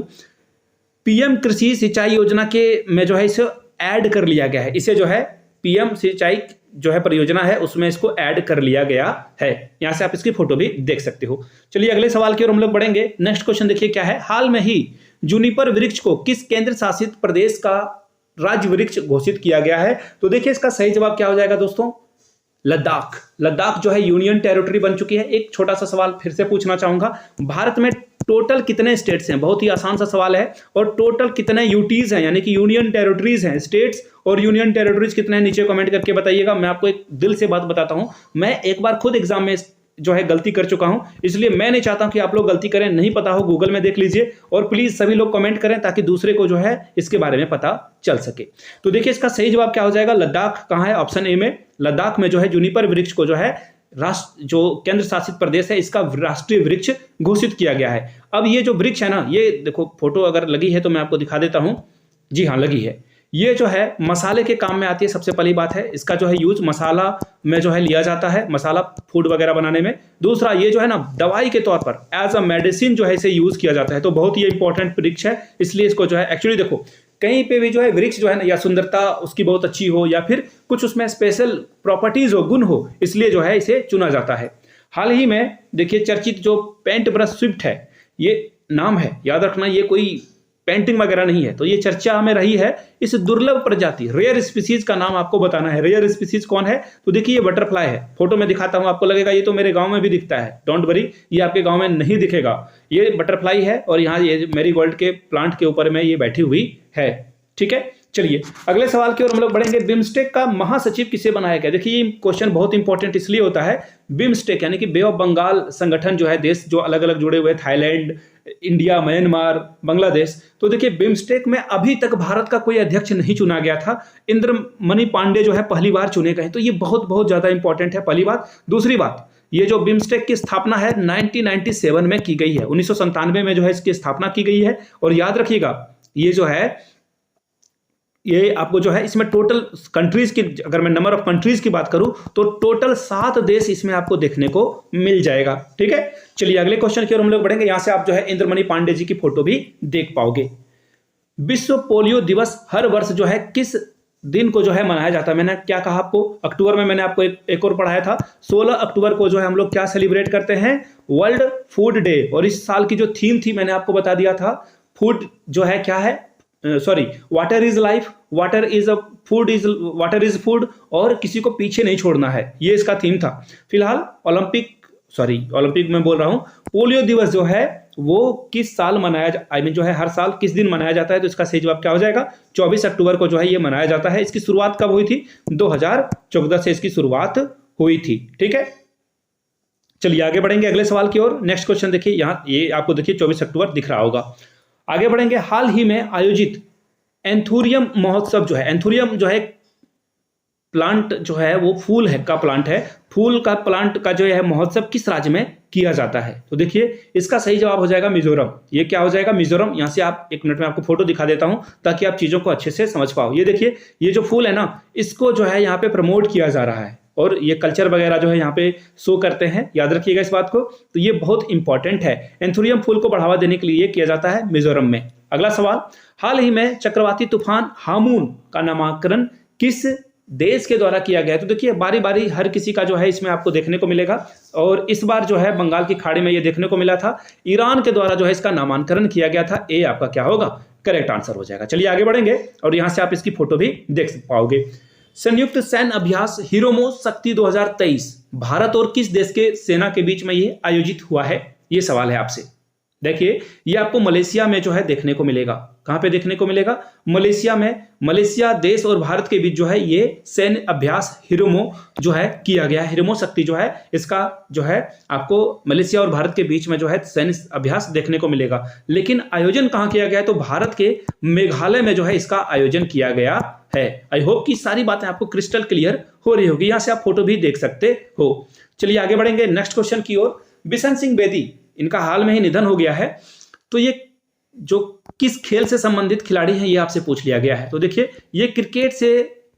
Speaker 1: पीएम कृषि सिंचाई योजना के में जो है इसे ऐड कर लिया गया है। इसे जो है पीएम सिंचाई जो है परियोजना है उसमें इसको ऐड कर लिया गया है। यहां से आप इसकी फोटो भी देख सकते हो। चलिए अगले सवाल की ओर हम लोग बढ़ेंगे। नेक्स्ट क्वेश्चन देखिए क्या है, हाल में ही जूनिपर वृक्ष को किस केंद्र शासित प्रदेश का राज्य वृक्ष घोषित किया गया है? तो देखिए इसका सही जवाब क्या हो जाएगा दोस्तों, लद्दाख। लद्दाख जो है यूनियन टेरिटरी बन चुकी है। एक छोटा सा सवाल फिर से पूछना चाहूंगा, भारत में टोटल कितने स्टेट्स हैं? बहुत ही आसान सा सवाल है। और टोटल कितने यूटीज हैं यानी कि यूनियन टेरिटरीज हैं? स्टेट्स और यूनियन टेरिटरीज कितने हैं नीचे कमेंट करके बताइएगा। मैं आपको एक दिल से बात बताता हूं, मैं एक बार खुद एग्जाम में जो है गलती कर चुका हूं, इसलिए मैं नहीं चाहता हूं कि आप लोग गलती करें। नहीं पता हो गूगल में देख लीजिए और प्लीज सभी लोग कमेंट करें ताकि दूसरे को जो है इसके बारे में पता चल सके। तो देखिए इसका सही जवाब क्या हो जाएगा, लद्दाख कहां है? ऑप्शन ए में लद्दाख में जो है जूनिपर वृक्ष को जो है राष्ट्र जो केंद्र शासित प्रदेश है इसका राष्ट्रीय वृक्ष घोषित किया गया है। अब ये जो वृक्ष है ना, ये देखो फोटो अगर लगी है तो मैं आपको दिखा देता हूं। जी हाँ, लगी है। ये जो है मसाले के काम में आती है, सबसे पहली बात है। इसका जो है यूज मसाला में जो है लिया जाता है, मसाला फूड वगैरह बनाने में। दूसरा, ये जो है ना दवाई के तौर पर एज अ मेडिसिन जो है इसे यूज किया जाता है। तो बहुत ही इंपॉर्टेंट वृक्ष है, इसलिए इसको जो है एक्चुअली देखो कहीं पे भी जो है वृक्ष जो है ना, या सुंदरता उसकी बहुत अच्छी हो या फिर कुछ उसमें स्पेशल प्रॉपर्टीज हो, गुण हो, इसलिए जो है इसे चुना जाता है। हाल ही में देखिए चर्चित जो पेंट ब्रश स्विफ्ट है, ये नाम है, याद रखना, ये कोई पेंटिंग वगैरह नहीं है। तो ये चर्चा में रही है। इस दुर्लभ प्रजाति रेयर स्पीसीज का नाम आपको बताना है। रेयर स्पीसीज कौन है? तो देखिए ये बटरफ्लाई है। फोटो में दिखाता हूं, आपको लगेगा ये तो मेरे गांव में भी दिखता है। डोंट वरी, ये आपके गांव में नहीं दिखेगा। ये बटरफ्लाई है और यहाँ ये मैरीगोल्ड के प्लांट के ऊपर में ये बैठी हुई है। ठीक है, चलिए अगले सवाल की ओर हम लोग बढ़ेंगे। बिम्स्टेक का महासचिव किसे बनाया गया? देखिए ये क्वेश्चन बहुत इंपॉर्टेंट इसलिए होता है। बिम्स्टेक यानी कि बे ऑफ बंगाल संगठन जो है, देश जो अलग अलग जुड़े हुए, थाईलैंड, इंडिया, म्यांमार, बांग्लादेश। तो देखिए बिम्स्टेक में अभी तक भारत का कोई अध्यक्ष नहीं चुना गया था। इंद्रमणि पांडे जो है पहली बार चुने गए। तो ये बहुत बहुत ज्यादा इंपॉर्टेंट है, पहली बात। दूसरी बात, ये जो बिम्स्टेक की स्थापना है 1997 में की गई है। 1997 में जो है इसकी स्थापना की गई है। और याद रखिएगा ये जो है, ये आपको जो है इसमें टोटल कंट्रीज की, अगर मैं नंबर ऑफ कंट्रीज की बात करूं तो टोटल 7 देश इसमें आपको देखने को मिल जाएगा। ठीक है, चलिए अगले क्वेश्चन की ओर हम लोग बढ़ेंगे। यहां से आप जो है इंद्रमणि पांडे जी की फोटो भी देख पाओगे। विश्व पोलियो दिवस हर वर्ष जो है किस दिन को जो है मनाया जाता है? मैंने क्या कहा आपको? अक्टूबर में मैंने आपको एक और पढ़ाया था। 16 अक्टूबर को जो है हम लोग क्या सेलिब्रेट करते हैं? World food day. और इस साल की जो थीम थी मैंने आपको बता दिया था, फूड जो है क्या है, sorry, water is life, water is a food, is water is food, और किसी को पीछे नहीं छोड़ना है, ये इसका थीम था। फिलहाल ओलंपिक में बोल रहा हूं, पोलियो दिवस जो है वो किस साल मनाया, आई मीन जो है हर साल किस दिन मनाया जाता है? तो इसका सही जवाब क्या हो जाएगा? 24 अक्टूबर को जो है ये मनाया जाता है। इसकी शुरुआत कब हुई थी? 2014 से इसकी शुरुआत हुई थी। ठीक है, चलिए आगे बढ़ेंगे अगले सवाल की ओर। नेक्स्ट क्वेश्चन देखिए, यहाँ ये आपको देखिए 24 अक्टूबर दिख रहा होगा। आगे बढ़ेंगे। हाल ही में आयोजित एंथूरियम महोत्सव जो है, एंथूरियम जो है प्लांट जो है वो फूल है का प्लांट है, फूल का प्लांट का जो है महोत्सव किस राज्य में किया जाता है? तो देखिए इसका सही जवाब हो जाएगा मिजोरम। ये क्या हो जाएगा? मिजोरम। यहां से आप, एक मिनट में आपको फोटो दिखा देता हूं ताकि आप चीजों को अच्छे से समझ पाओ। ये देखिए, ये जो फूल है ना, इसको जो है यहाँ पे प्रमोट किया जा रहा है और ये कल्चर वगैरह जो है यहाँ पे शो करते हैं। याद रखिएगा इस बात को। तो ये बहुत इंपॉर्टेंट है। एंथूरियम फूल को बढ़ावा देने के लिए ये किया जाता है मिजोरम में। अगला सवाल, हाल ही में चक्रवाती तूफान हामून का नामकरण किस देश के द्वारा किया गया है? तो देखिए बारी बारी हर किसी का जो है इसमें आपको देखने को मिलेगा। और इस बार जो है बंगाल की खाड़ी में ये देखने को मिला था। ईरान के द्वारा जो है इसका नामांकन किया गया था। ए आपका क्या होगा? करेक्ट आंसर हो जाएगा। चलिए आगे बढ़ेंगे और यहां से आप इसकी फोटो भी देख पाओगे। संयुक्त सैन्य अभ्यास हिरोमोस शक्ति 2023 भारत और किस देश के सेना के बीच में ये आयोजित हुआ है? ये सवाल है आपसे। देखिए ये आपको मलेशिया में जो है देखने को मिलेगा। कहां पे देखने को मिलेगा? मलेशिया में। मलेशिया देश और भारत के बीच जो है ये सैन्य अभ्यास हिरोमो जो है किया गया। हिरोमो शक्ति जो है इसका जो है आपको मलेशिया और भारत के बीच में जो है सैन्य अभ्यास देखने को मिलेगा। लेकिन आयोजन कहां किया गया है? तो भारत के मेघालय में जो है इसका आयोजन किया गया है। आई होप कि सारी बातें आपको क्रिस्टल क्लियर हो रही होगी। यहां से आप फोटो भी देख सकते हो। चलिए आगे बढ़ेंगे नेक्स्ट क्वेश्चन की ओर। बिशन सिंह बेदी, इनका हाल में ही निधन हो गया है। तो ये जो किस खेल से संबंधित खिलाड़ी हैं ये आपसे पूछ लिया गया है। तो देखिए ये क्रिकेट से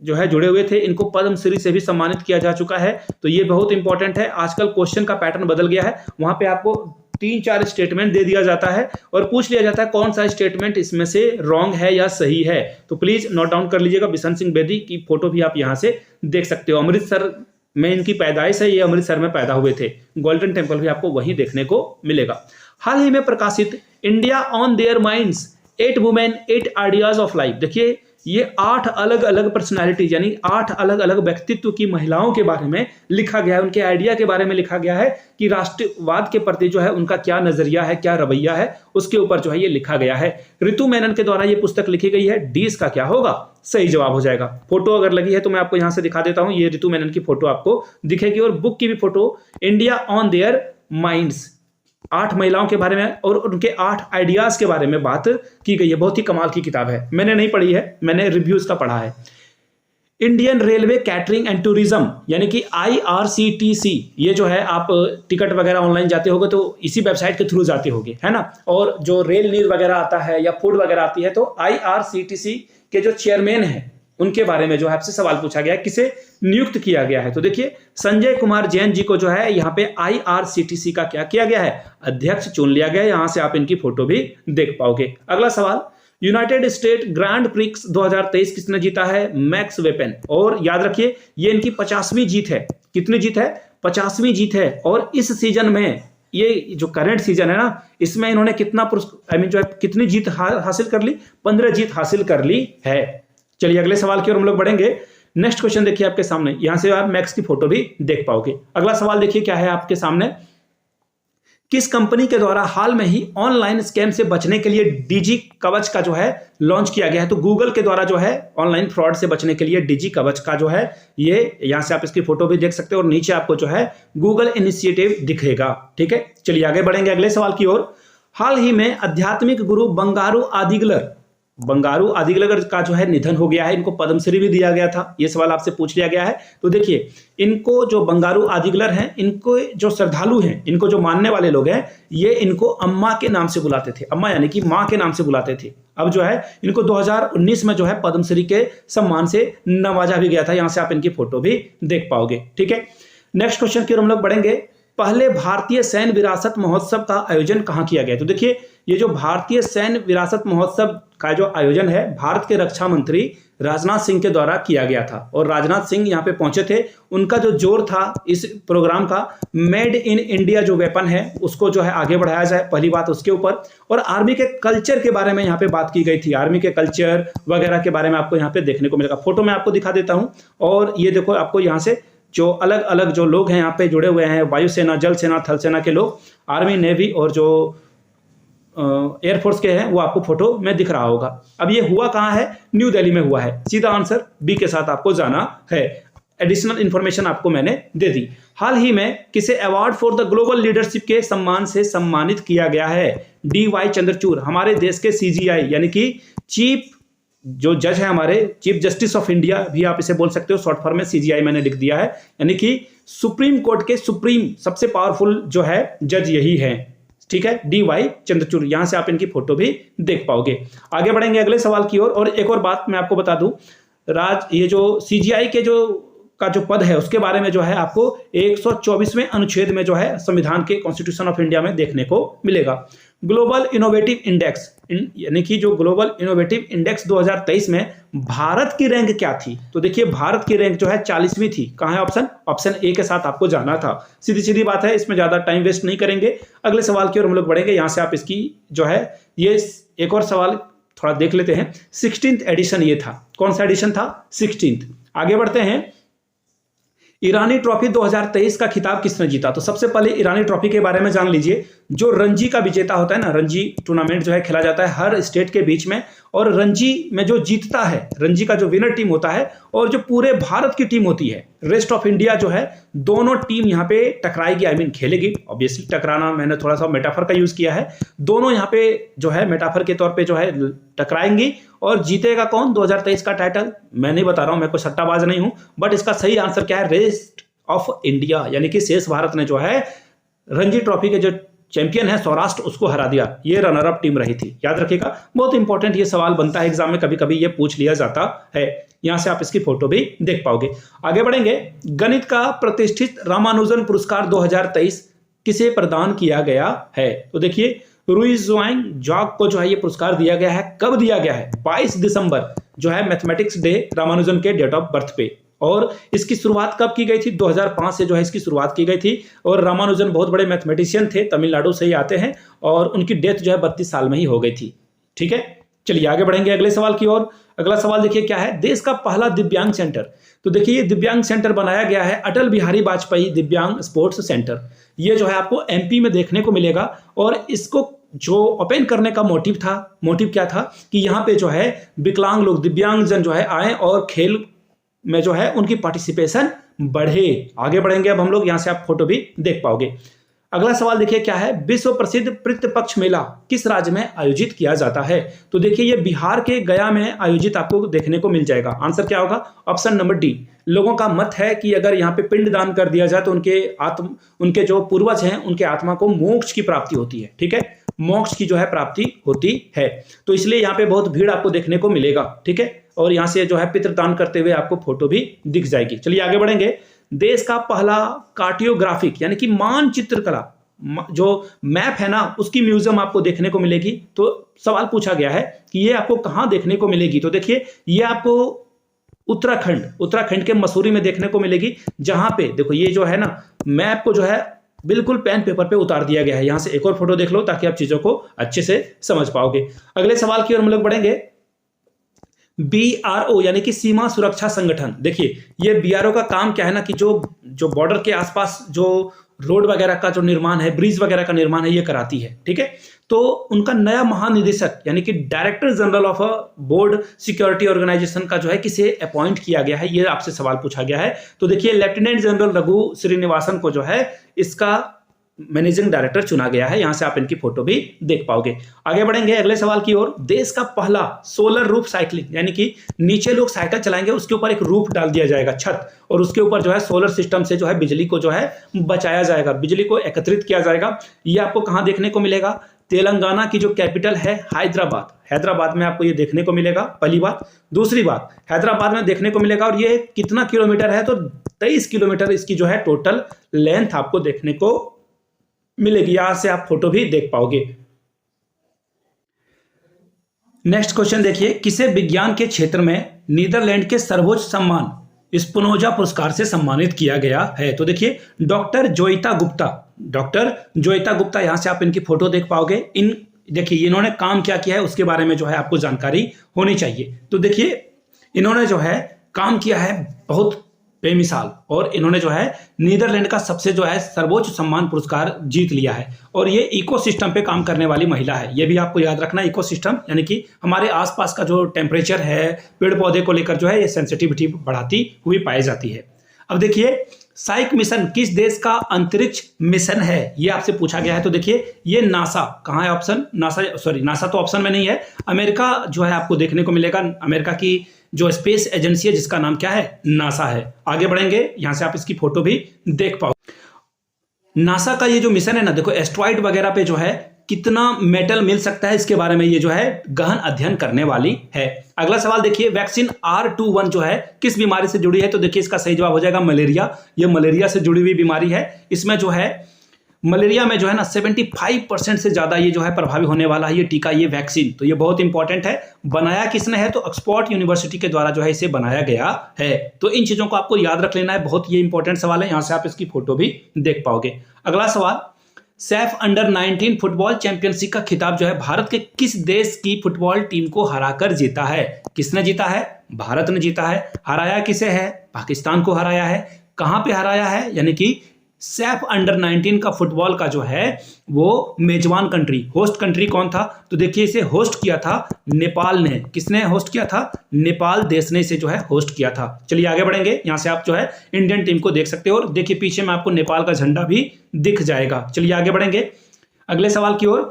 Speaker 1: जो है जुड़े हुए थे। इनको पद्मश्री से भी सम्मानित किया जा चुका है। तो ये बहुत इंपॉर्टेंट है। आजकल क्वेश्चन का पैटर्न बदल गया है। वहां पे आपको 3-4 स्टेटमेंट दे दिया जाता है और पूछ लिया जाता है कौन सा स्टेटमेंट इसमें से रॉन्ग है या सही है। तो प्लीज नोट डाउन कर लीजिएगा। बिशन सिंह बेदी की फोटो भी आप यहां से देख सकते हो। अमृतसर में इनकी पैदाइश है। ये अमृतसर में पैदा हुए थे। गोल्डन टेम्पल भी आपको वहीं देखने को मिलेगा। हाल ही में प्रकाशित India on their minds 8 women 8 ideas of life. देखिए ये 8 अलग अलग पर्सनालिटीज यानी 8 अलग अलग व्यक्तित्व की महिलाओं के बारे में लिखा गया है। उनके आइडिया के बारे में लिखा गया है कि राष्ट्रवाद के प्रति जो है उनका क्या नजरिया है, क्या रवैया है, उसके ऊपर जो है ये लिखा गया है। ऋतु मेनन के द्वारा ये पुस्तक लिखी गई है। डी इसका क्या होगा? सही जवाब हो जाएगा। फोटो अगर लगी है तो मैं आपको यहां से दिखा देता हूं। ये ऋतु मेनन की फोटो आपको दिखेगी और बुक की भी photo India on their minds 8 महिलाओं के बारे में और उनके 8 आइडियाज के बारे में बात की गई है। बहुत ही कमाल की किताब है। मैंने नहीं पढ़ी है, मैंने रिव्यूज का पढ़ा है। Indian railway catering and tourism यानी कि IRCTC, ये जो है आप टिकट वगैरह ऑनलाइन जाते होगे तो इसी वेबसाइट के थ्रू जाते होगे, है ना। और जो रेल नीर वगैरह आता है या फूड वगैरह आती है तो IRCTC के जो चेयरमैन है उनके बारे में जो है आपसे सवाल पूछा गया है, किसे नियुक्त किया गया है। तो देखिए संजय कुमार जैन जी को जो है यहाँ पे IRCTC का क्या किया गया है, अध्यक्ष चुन लिया गया है। यहां से आप इनकी फोटो भी देख पाओगे। अगला सवाल, यूनाइटेड स्टेट ग्रैंड प्रिक्स 2023 किसने जीता है, मैक्स वेपन। और याद रखिए ये इनकी 50वीं जीत है। कितनी जीत है, 50वीं जीत है। और इस सीजन में, ये जो करंट सीजन है ना, इसमें इन्होंने कितना जो है कितनी जीत हासिल कर ली, 15 जीत हासिल कर ली है। चलिए अगले सवाल की ओर हम लोग बढ़ेंगे। नेक्स्ट क्वेश्चन देखिए आपके सामने, यहां से आप मैक्स की फोटो भी देख पाओगे। अगला सवाल देखिए क्या है आपके सामने, किस कंपनी के द्वारा हाल में ही ऑनलाइन स्कैम से बचने के लिए डिजी कवच का जो है लॉन्च किया गया है। तो गूगल के द्वारा जो है ऑनलाइन फ्रॉड से बचने के लिए डिजी कवच का जो है, ये यहां से आप इसकी फोटो भी देख सकते हो और नीचे आपको जो है गूगल इनिशिएटिव दिखेगा। ठीक है, चलिए आगे बढ़ेंगे अगले सवाल की ओर। हाल ही में आध्यात्मिक गुरु बंगारू आदिगलगर का जो है निधन हो गया है। इनको पद्मश्री भी दिया गया था, ये सवाल आपसे पूछ लिया गया है। तो देखिए इनको जो बंगारू आदिगलर हैं, इनको जो श्रद्धालु हैं, इनको जो मानने वाले लोग हैं, ये इनको अम्मा के नाम से बुलाते थे। अम्मा यानी कि माँ के नाम से बुलाते थे। अब जो है इनको 2019 में जो है पद्मश्री के सम्मान से नवाजा भी गया था। यहां से आप इनकी फोटो भी देख पाओगे। ठीक है, नेक्स्ट क्वेश्चन की ओर हम लोग बढ़ेंगे। पहले भारतीय सैन्य विरासत महोत्सव का आयोजन कहां किया गया। तो देखिए ये जो भारतीय सैन्य विरासत महोत्सव का जो आयोजन है, भारत के रक्षा मंत्री राजनाथ सिंह के द्वारा किया गया था। और राजनाथ सिंह यहाँ पे पहुंचे थे। उनका जो जोर था इस प्रोग्राम का, मेड इन इंडिया जो वेपन है उसको जो है आगे बढ़ाया जाए, पहली बात उसके ऊपर। और आर्मी के कल्चर के बारे में यहाँ पे बात की गई थी। आर्मी के कल्चर वगैरह के बारे में आपको यहाँ पे देखने को मिलेगा। फोटो मैं आपको दिखा देता हूँ। और ये देखो आपको यहाँ से जो अलग अलग जो लोग हैं यहाँ पे जुड़े हुए हैं, वायुसेना, जल सेना, थल सेना के लोग, आर्मी, नेवी और जो एयरफोर्स के हैं, वो आपको फोटो में दिख रहा होगा। अब ये हुआ कहाँ है, न्यू दिल्ली में हुआ है। सीधा आंसर बी के साथ आपको जाना है। एडिशनल इंफॉर्मेशन आपको मैंने दे दी। हाल ही में किसे award for the global leadership के सम्मान से सम्मानित किया गया है, DY चंद्रचूड़। हमारे देश के CGI यानी कि चीफ जो जज है, हमारे चीफ जस्टिस ऑफ इंडिया भी आप इसे बोल सकते हो, शॉर्ट फॉर्म में CGI मैंने लिख दिया है। यानी कि सुप्रीम कोर्ट के सुप्रीम सबसे पावरफुल जो है जज यही है। ठीक है, DY चंद्रचूड़। यहां से आप इनकी फोटो भी देख पाओगे। आगे बढ़ेंगे अगले सवाल की ओर। और एक और बात मैं आपको बता दूं, ये जो CGI के जो पद है उसके बारे में जो है आपको 124वें अनुच्छेद में जो है संविधान के कॉन्स्टिट्यूशन ऑफ इंडिया में देखने को मिलेगा। ग्लोबल इनोवेटिव इंडेक्स यानी कि जो ग्लोबल इनोवेटिव इंडेक्स 2023 में भारत की रैंक क्या थी। तो देखिए भारत की रैंक जो है 40वीं थी। कहां है ऑप्शन ए के साथ आपको जाना था। सीधी सीधी बात है, इसमें ज्यादा टाइम वेस्ट नहीं करेंगे। अगले सवाल की ओर हम लोग बढ़ेंगे। यहां से आप इसकी जो है ये एक और सवाल थोड़ा देख लेते हैं। 16th एडिशन ये था। कौन सा एडिशन था, 16th। आगे बढ़ते हैं। ईरानी ट्रॉफी 2023 का खिताब किसने जीता। तो सबसे पहले ईरानी ट्रॉफी के बारे में जान लीजिए। जो रणजी का विजेता होता है ना, रणजी टूर्नामेंट जो है खेला जाता है हर स्टेट के बीच में, और रणजी में जो जीतता है, रणजी का जो विनर टीम होता है और जो पूरे भारत की टीम होती है, रेस्ट ऑफ इंडिया जो है, दोनों टीम यहाँ पे टकराएगी, आई मीन खेलेगी। ऑब्वियसली टकराना मैंने थोड़ा सा मेटाफर का यूज किया है। दोनों यहाँ पे जो है मेटाफर के तौर पे जो है टकराएंगी। और जीतेगा कौन 2023 का टाइटल, मैं नहीं बता रहा हूं, मैं कोई सट्टाबाज नहीं हूं, बट इसका सही आंसर क्या है, रेस्ट ऑफ इंडिया यानी कि शेष भारत ने जो है रणजी ट्रॉफी के जो चैंपियन है सौराष्ट्र, उसको हरा दिया। ये रनर अप टीम रही थी। याद रखिएगा, बहुत इंपॉर्टेंट ये सवाल बनता है एग्जाम में, कभी कभी ये पूछ लिया जाता है। यहां से आप इसकी फोटो भी देख पाओगे। आगे बढ़ेंगे। गणित का प्रतिष्ठित रामानुजन पुरस्कार 2023 किसे प्रदान किया गया है। तो देखिए रुइजुआंग जॉक को जो है ये पुरस्कार दिया गया है। कब दिया गया है, 22 दिसंबर जो है मैथमेटिक्स डे, रामानुजन के डेट ऑफ बर्थ पे। और इसकी शुरुआत कब की गई थी, 2005 से जो है इसकी शुरुआत की गई थी। और रामानुजन बहुत बड़े मैथमेटिशियन थे, तमिलनाडु से ही आते हैं, और उनकी डेथ जो है 32 साल में ही हो गई थी। ठीक है, चलिए आगे बढ़ेंगे अगले सवाल की ओर। अगला सवाल देखिए क्या है, देश का पहला दिव्यांग सेंटर। तो देखिए ये दिव्यांग सेंटर बनाया गया है अटल बिहारी वाजपेयी दिव्यांग स्पोर्ट्स सेंटर। ये जो है आपको MP में देखने को मिलेगा। और इसको जो ओपन करने का मोटिव क्या था कि यहाँ पे जो है विकलांग लोग, दिव्यांगजन जो है आए और खेल में जो है उनकी पार्टिसिपेशन बढ़े। आगे बढ़ेंगे अब हम लोग, यहाँ से आप फोटो भी देख पाओगे। अगला सवाल देखिए क्या है, विश्व प्रसिद्ध पितृपक्ष मेला किस राज्य में आयोजित किया जाता है? तो देखिए ये बिहार के गया में आयोजित आपको देखने को मिल जाएगा। आंसर क्या होगा? Option number D. लोगों का मत है कि अगर यहाँ पे पिंड दान कर दिया जाए तो उनके जो पूर्वज हैं उनके आत्मा को मोक्ष की प्राप्ति होती है। ठीक है, मोक्ष की जो है प्राप्ति होती है, तो इसलिए यहाँ पे बहुत भीड़ आपको देखने को मिलेगा। ठीक है, और यहाँ से जो है पितृदान करते हुए आपको फोटो भी दिख जाएगी। चलिए आगे बढ़ेंगे। देश का पहला कार्टोग्राफिक यानी कि मानचित्र कला जो मैप है ना उसकी म्यूजियम आपको देखने को मिलेगी। तो सवाल पूछा गया है कि ये आपको कहां देखने को मिलेगी? तो देखिए ये आपको उत्तराखंड के मसूरी में देखने को मिलेगी, जहां पे देखो ये जो है ना मैप को जो है बिल्कुल पेन पेपर पे उतार दिया गया है। यहां से एक और फोटो देख लो ताकि आप चीजों को अच्छे से समझ पाओगे। अगले सवाल की ओर हम लोग बढ़ेंगे। BRO यानी कि सीमा सुरक्षा संगठन, देखिए ये BRO का काम क्या है ना कि जो बॉर्डर के आसपास जो रोड वगैरह का जो निर्माण है, ब्रिज वगैरह का निर्माण है, ये कराती है। ठीक है, तो उनका नया महानिदेशक यानी कि director general of board security organisation का जो है किसे अपॉइंट किया गया है, ये आपसे सवाल पूछा गया है। तो देखिए लेफ्टिनेंट जनरल रघु श्रीनिवासन को जो है इसका मैनेजिंग डायरेक्टर चुना गया है। यहां से आप इनकी फोटो भी देख पाओगे। आगे बढ़ेंगे अगले सवाल की ओर। देश का पहला सोलर रूफ साइकिलिंग यानी कि नीचे लोग साइकिल चलाएंगे, उसके ऊपर एक रूफ डाल दिया जाएगा, छत, और उसके ऊपर जो है सोलर सिस्टम से जो है बिजली को जो है बचाया जाएगा, बिजली को एकत्रित किया जाएगा। ये आपको कहां देखने को मिलेगा? तेलंगाना की जो कैपिटल है हैदराबाद में आपको ये देखने को मिलेगा, पहली बात। दूसरी बात, हैदराबाद में देखने को मिलेगा और ये कितना किलोमीटर है? तो 23 किलोमीटर इसकी जो है टोटल लेंथ आपको देखने को मिलेगी। यहां से आप फोटो भी देख पाओगे। नेक्स्ट क्वेश्चन देखिए, किसे विज्ञान के क्षेत्र में नीदरलैंड के सर्वोच्च सम्मान स्पिनोजा पुरस्कार से सम्मानित किया गया है? तो देखिए डॉक्टर जोइता गुप्ता, यहां से आप इनकी फोटो देख पाओगे। देखिए इन्होंने काम क्या किया है उसके बारे में जो है आपको जानकारी होनी चाहिए। तो देखिए इन्होंने जो है काम किया है बहुत बेमिसाल, और इन्होंने जो है नीदरलैंड का सबसे जो है सर्वोच्च सम्मान पुरस्कार जीत लिया है। और ये इकोसिस्टम पे काम करने वाली महिला है, ये भी आपको याद रखना। इकोसिस्टम यानी कि हमारे आसपास का जो टेम्परेचर है, पेड़ पौधे को लेकर जो है ये सेंसिटिविटी बढ़ाती हुई पाई जाती है। अब देखिए साइक मिशन किस देश का अंतरिक्ष मिशन है, ये आपसे पूछा गया है। तो देखिए ये नासा, कहाँ है ऑप्शन? नासा तो ऑप्शन में नहीं है, अमेरिका जो है आपको देखने को मिलेगा। अमेरिका की जो स्पेस एजेंसी है जिसका नाम क्या है? नासा है। आगे बढ़ेंगे, यहां से आप इसकी फोटो भी देख पाओ। नासा का ये जो मिशन है ना, देखो एस्ट्रॉइड वगैरह पे जो है कितना मेटल मिल सकता है, इसके बारे में ये जो है गहन अध्ययन करने वाली है। अगला सवाल देखिए, वैक्सीन R21 जो है किस बीमारी से जुड़ी है? तो देखिए इसका सही जवाब हो जाएगा मलेरिया। ये मलेरिया से जुड़ी हुई बीमारी है। इसमें जो है मलेरिया में जो है ना 75% से ज्यादा ये जो है प्रभावी होने वाला है ये टीका, ये वैक्सीन। तो ये बहुत इंपॉर्टेंट है। बनाया किसने है? तो ऑक्सफोर्ड यूनिवर्सिटी के द्वारा जो है इसे बनाया गया है। तो इन चीजों को आपको याद रख लेना है, बहुत ये इंपॉर्टेंट सवाल है। यहां से आप इसकी फोटो भी देख पाओगे। अगला सवाल, सैफ अंडर-19 फुटबॉल चैंपियनशिप का खिताब जो है भारत के किस देश की फुटबॉल टीम को हराकर जीता है? किसने जीता है? भारत ने जीता है। हराया किसे है? पाकिस्तान को हराया है। कहां पे हराया है? यानी कि सैफ अंडर-19 का फुटबॉल का जो है वो मेजबान कंट्री, होस्ट कंट्री कौन था? तो देखिए इसे होस्ट किया था नेपाल ने। किसने होस्ट किया था? नेपाल देश ने इसे जो है होस्ट किया था। चलिए आगे बढ़ेंगे, यहां से आप जो है इंडियन टीम को देख सकते हो और देखिए पीछे में आपको नेपाल का झंडा भी दिख जाएगा। चलिए आगे बढ़ेंगे अगले सवाल की ओर।